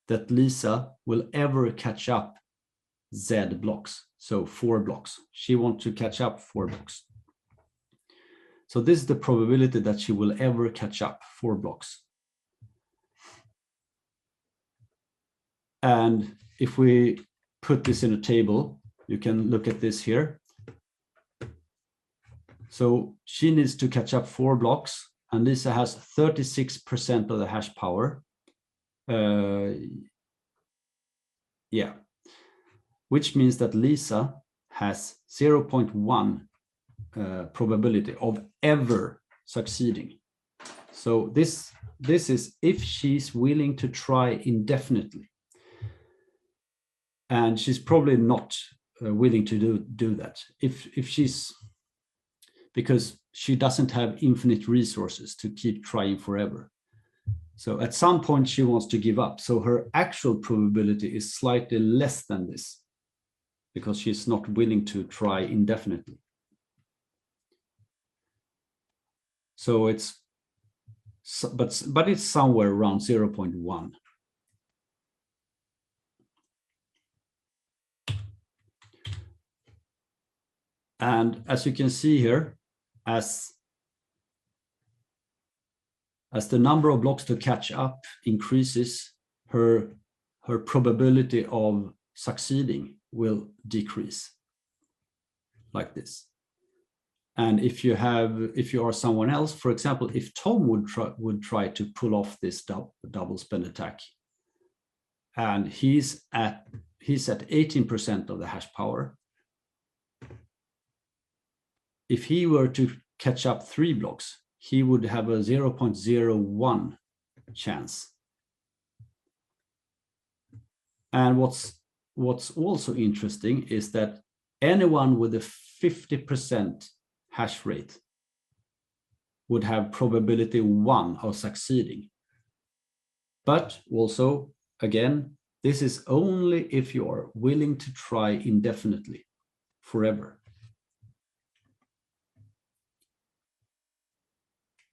that Lisa will ever catch up Z blocks. So 4 blocks. She wants to catch up 4 blocks. So this is the probability that she will ever catch up 4 blocks. And if we put this in a table, you can look at this here. So she needs to catch up 4 blocks, and Lisa has 36% of the hash power. Yeah, which means that Lisa has 0.1 probability of ever succeeding. So this is if she's willing to try indefinitely. And she's probably not willing to do that. If she's, because she doesn't have infinite resources to keep trying forever. So at some point she wants to give up. So her actual probability is slightly less than this because she's not willing to try indefinitely. So it's, but it's somewhere around 0.1. And as you can see here, as the number of blocks to catch up increases, her probability of succeeding will decrease like this. And if you are someone else, for example, if Tom would try to pull off this double spend attack, and he's at 18% of the hash power, if he were to catch up 3 blocks, he would have a 0.01 chance. And what's also interesting is that anyone with a 50% hash rate would have probability 1 of succeeding. But also, again, this is only if you are willing to try indefinitely, forever.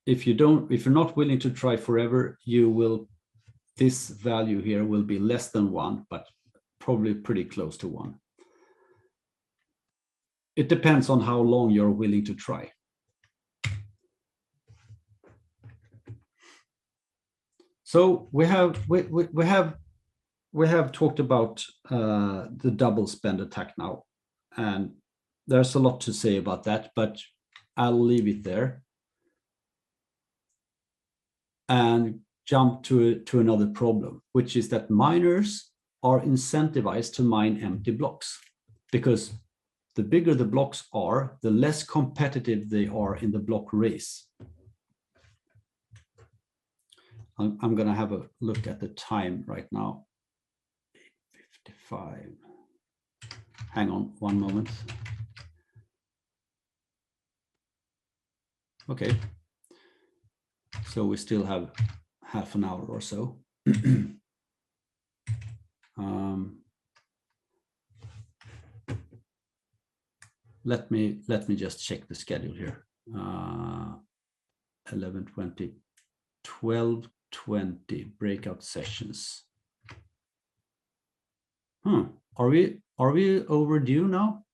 If you're not willing to try forever, this value here will be less than 1, but probably pretty close to 1. It depends on how long you're willing to try. So we have talked about the double spend attack now, and there's a lot to say about that, but I'll leave it there and jump to another problem, which is that miners are incentivized to mine empty blocks, because the bigger the blocks are, the less competitive they are in the block race. I'm going to have a look at the time right now. 8:55. Hang on one moment. Okay. So we still have half an hour or so. Let me just check the schedule here. 11:20, 12:20 breakout sessions. Are we overdue now?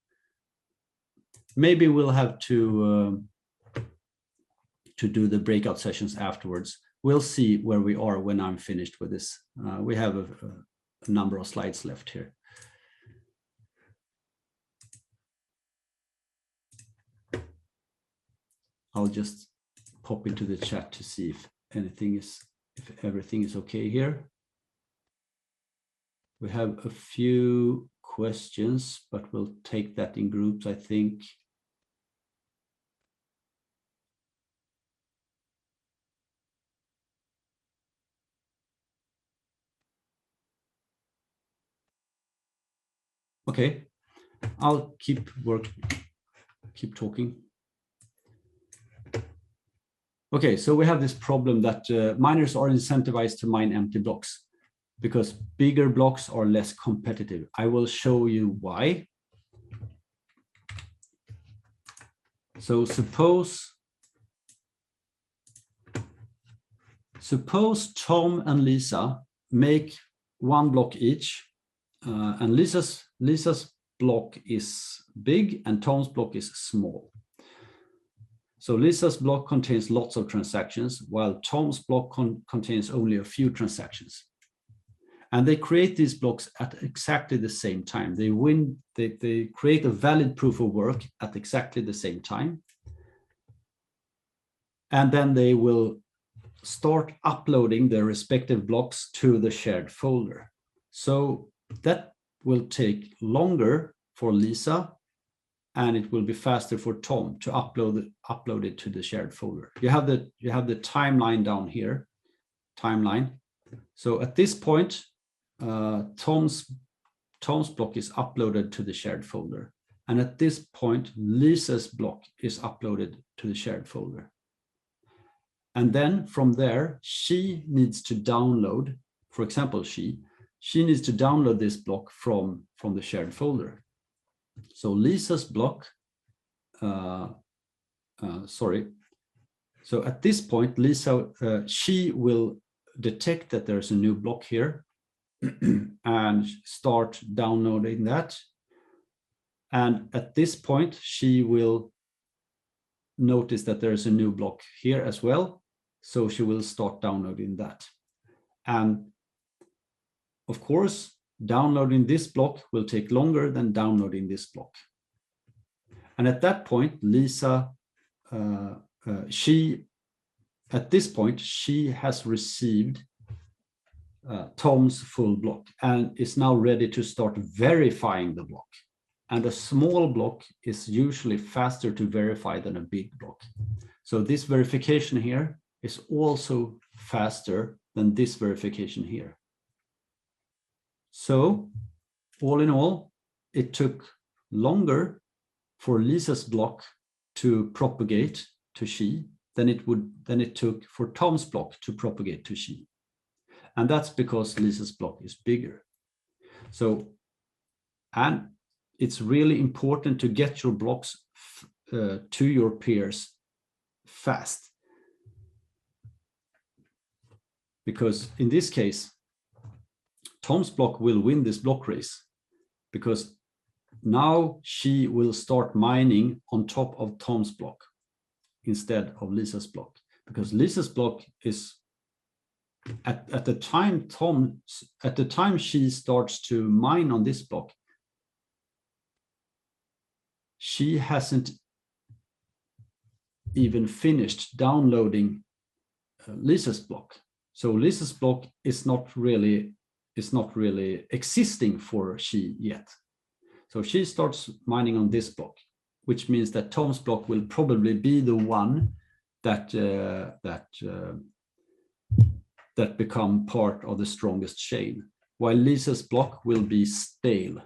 Maybe we'll have to do the breakout sessions afterwards. We'll see where we are when I'm finished with this. We have a number of slides left here. I'll just pop into the chat to see if everything is okay here. We have a few questions, but we'll take that in groups, I think. Okay, I'll keep talking. Okay, so we have this problem that miners are incentivized to mine empty blocks because bigger blocks are less competitive. I will show you why. So suppose Tom and Lisa make one block each, and Lisa's block is big and Tom's block is small. So Lisa's block contains lots of transactions, while Tom's block contains only a few transactions. And they create these blocks at exactly the same time. They create a valid proof of work at exactly the same time. And then they will start uploading their respective blocks to the shared folder. So that will take longer for Lisa, and it will be faster for Tom to upload it to the shared folder. You have the timeline down here, timeline. So at this point, Tom's block is uploaded to the shared folder. And at this point, Lisa's block is uploaded to the shared folder. And then from there, she needs to download, for example, she needs to download this block from the shared folder. So Lisa's block, So at this point, Lisa, she will detect that there's a new block here and start downloading that. And at this point, she will notice that there's a new block here as well. So she will start downloading that. And of course, downloading this block will take longer than downloading this block. And at that point, Lisa, at this point, she has received Tom's full block and is now ready to start verifying the block. And a small block is usually faster to verify than a big block. So this verification here is also faster than this verification here. So all in all, it took longer for Lisa's block to propagate to she than it took for Tom's block to propagate to she. And that's because Lisa's block is bigger. So, and it's really important to get your blocks to your peers fast. Because in this case, Tom's block will win this block race because now she will start mining on top of Tom's block instead of Lisa's block, because Lisa's block is at the time she starts to mine on this block, she hasn't even finished downloading Lisa's block. So Lisa's block is not really existing for she yet. So she starts mining on this block, which means that Tom's block will probably be the one that become part of the strongest chain, while Lisa's block will be stale.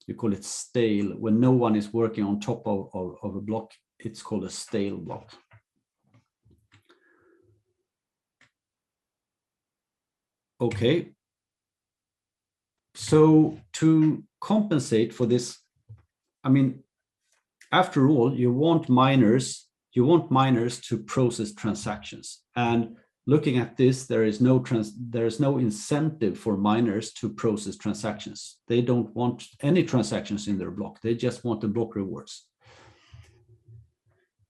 We call it stale. When no one is working on top of a block, it's called a stale block. Okay. So to compensate for this, I mean, after all, you want miners to process transactions. And looking at this, there is no incentive for miners to process transactions. They don't want any transactions in their block. They just want the block rewards.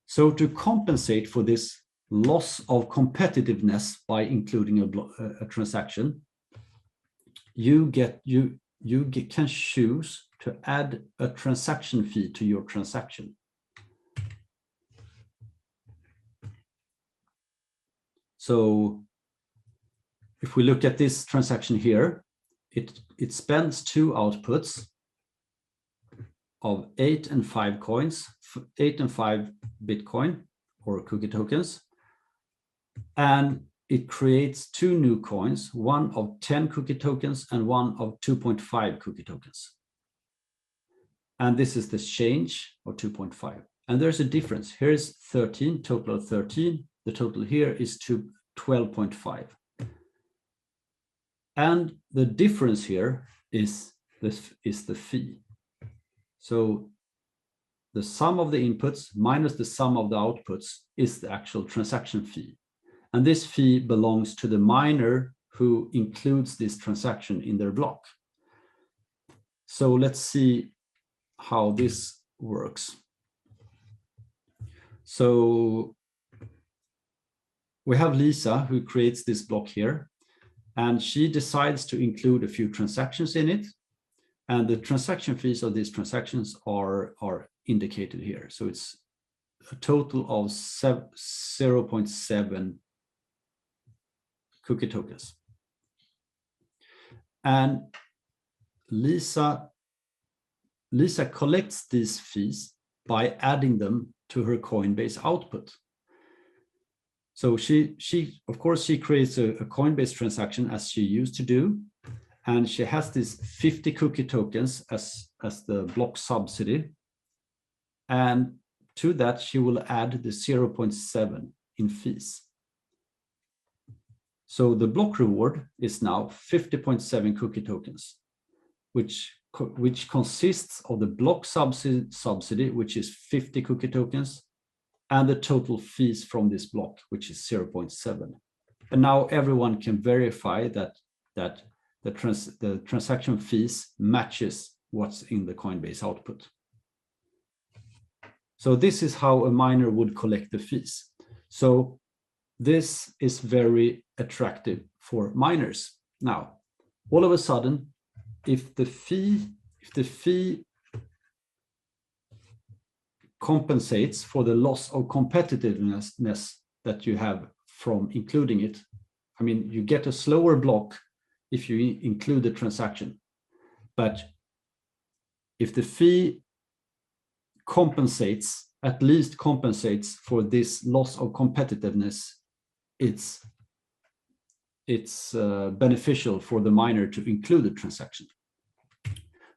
So to compensate for this loss of competitiveness by including a transaction, you can choose to add a transaction fee to your transaction. So if we look at this transaction here, it spends two outputs of 8 and 5 coins, 8 and 5 Bitcoin or cookie tokens, and it creates two new coins, one of 10 cookie tokens and one of 2.5 cookie tokens. And this is the change of 2.5. And there's a difference. Here's 13, total of 13. The total here is 12.5. And the difference here is the fee. So the sum of the inputs minus the sum of the outputs is the actual transaction fee. And this fee belongs to the miner who includes this transaction in their block. So let's see how this works. So we have Lisa who creates this block here, and she decides to include a few transactions in it. And the transaction fees of these transactions are indicated here. So it's a total of 0.7 cookie tokens. And Lisa collects these fees by adding them to her Coinbase output. So she of course, she creates a Coinbase transaction as she used to do. And she has these 50 cookie tokens as the block subsidy. And to that, she will add the 0.7 in fees. So the block reward is now 50.7 cookie tokens, which consists of the block subsidy, which is 50 cookie tokens, and the total fees from this block, which is 0.7. And now everyone can verify that the transaction fees matches what's in the Coinbase output. So this is how a miner would collect the fees. So this is very attractive for miners. Now, all of a sudden, if the fee compensates for the loss of competitiveness that you have from including it, I mean, you get a slower block if you include the transaction. But if the fee at least compensates for this loss of competitiveness, it's beneficial for the miner to include the transaction.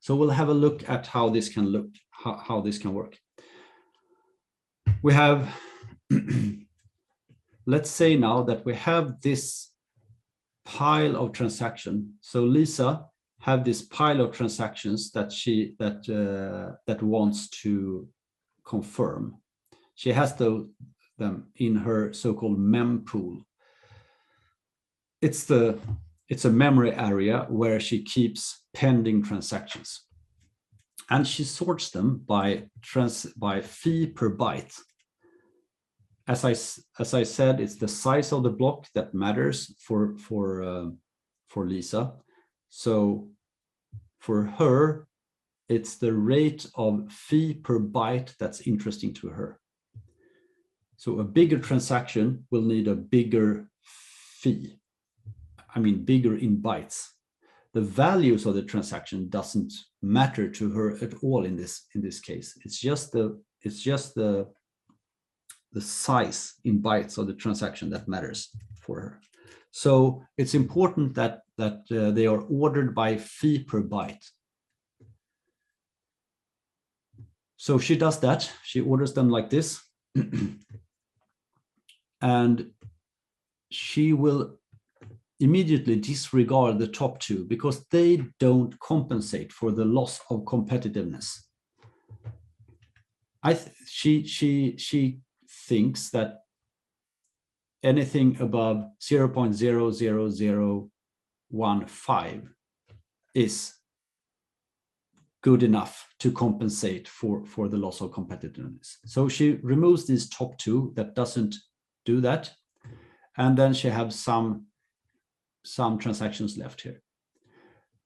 So we'll have a look at how this can work. We have, let's say now that we have this pile of transaction. So Lisa have this pile of transactions that that wants to confirm. She has them in her so-called mempool. It's a memory area where she keeps pending transactions, and she sorts them by fee per byte. As I said, it's the size of the block that matters for Lisa. So for her, it's the rate of fee per byte that's interesting to her. So a bigger transaction will need a bigger fee. I mean, bigger in bytes. The values of the transaction doesn't matter to her at all in this case. It's just the size in bytes of the transaction that matters for her. So it's important that they are ordered by fee per byte. So she does that. She orders them like this. And she will immediately disregard the top two because they don't compensate for the loss of competitiveness. She thinks that anything above 0.00015 is good enough to compensate for the loss of competitiveness. So she removes these top two that doesn't do that, and then she has some transactions left here.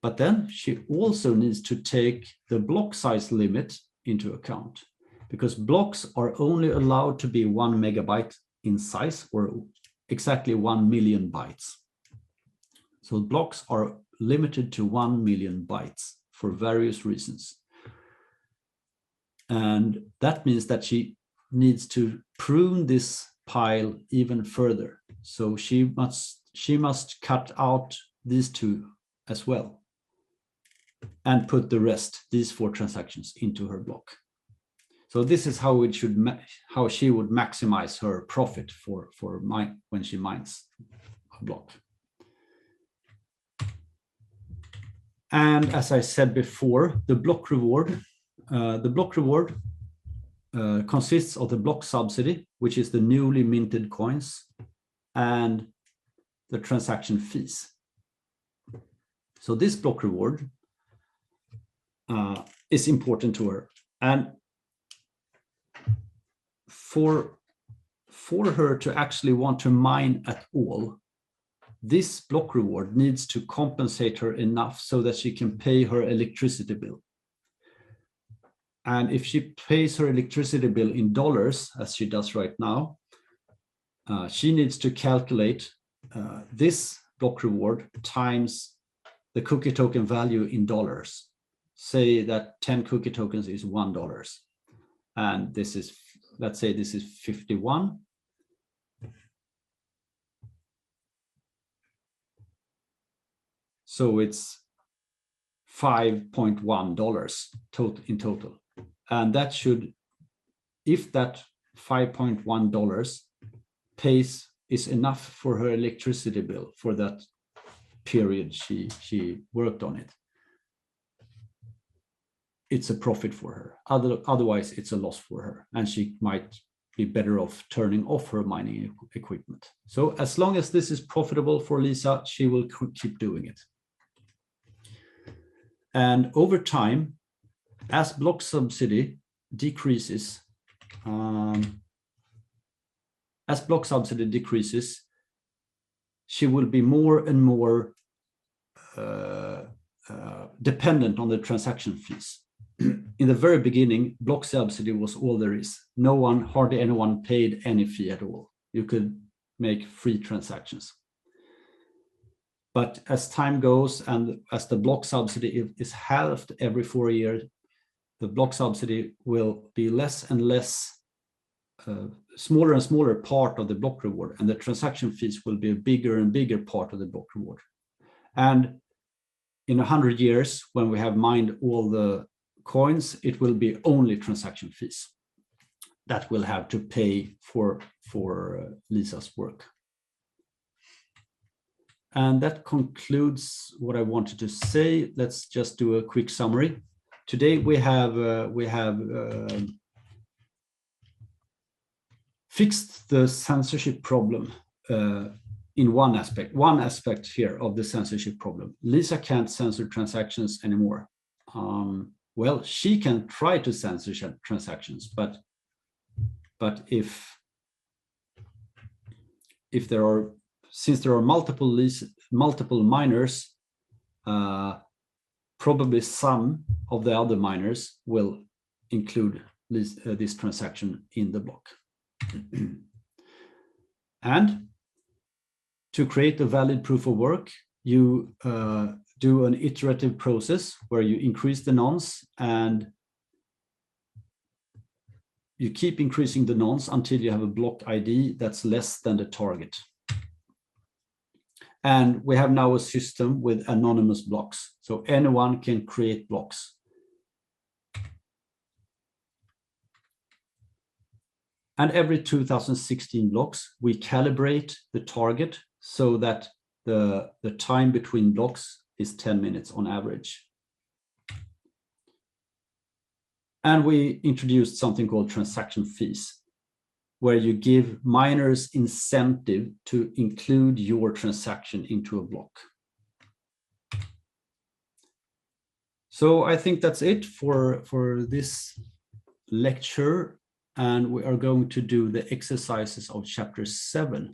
But then she also needs to take the block size limit into account, because blocks are only allowed to be 1 megabyte in size, or exactly 1 million bytes. So blocks are limited to 1 million bytes for various reasons. And that means that she needs to prune this pile even further. So she must cut out these two as well and put the rest, these 4 transactions, into her block. So this is how she would maximize her profit when she mines a block. And as I said before, the block reward consists of the block subsidy, which is the newly minted coins, and the transaction fees. So this block reward is important to her. And for her to actually want to mine at all, this block reward needs to compensate her enough so that she can pay her electricity bill. And if she pays her electricity bill in dollars, as she does right now, she needs to calculate this block reward times the cookie token value in dollars. Say that 10 cookie tokens is $1. And this is, let's say this is 51. So it's $5.1 in total. And that should, if that $5.1 is enough for her electricity bill for that period she worked on it, it's a profit for her. Otherwise, it's a loss for her, and she might be better off turning off her mining equipment. So as long as this is profitable for Lisa, she will keep doing it. And over time, as block subsidy decreases, she will be more and more dependent on the transaction fees. In the very beginning, block subsidy was all there is. Hardly anyone paid any fee at all. You could make free transactions. But as time goes and as the block subsidy is halved every 4 years, the block subsidy will be less and less, smaller and smaller part of the block reward, and the transaction fees will be a bigger and bigger part of the block reward. And in 100 years, when we have mined all the coins, it will be only transaction fees that will have to pay for Lisa's work. And that concludes what I wanted to say. Let's just do a quick summary. Today we have fixed the censorship problem in one aspect. One aspect here of the censorship problem: Lisa can't censor transactions anymore. Well, she can try to censor transactions, but if there are, since there are multiple miners, probably some of the other miners will include this transaction in the block. And to create a valid proof of work, you do an iterative process where you increase the nonce, and you keep increasing the nonce until you have a block ID that's less than the target. And we have now a system with anonymous blocks, so anyone can create blocks. And every 2016 blocks, we calibrate the target so that the time between blocks is 10 minutes on average. And we introduced something called transaction fees, where you give miners incentive to include your transaction into a block. So I think that's it for this lecture, and we are going to do the exercises of chapter 7.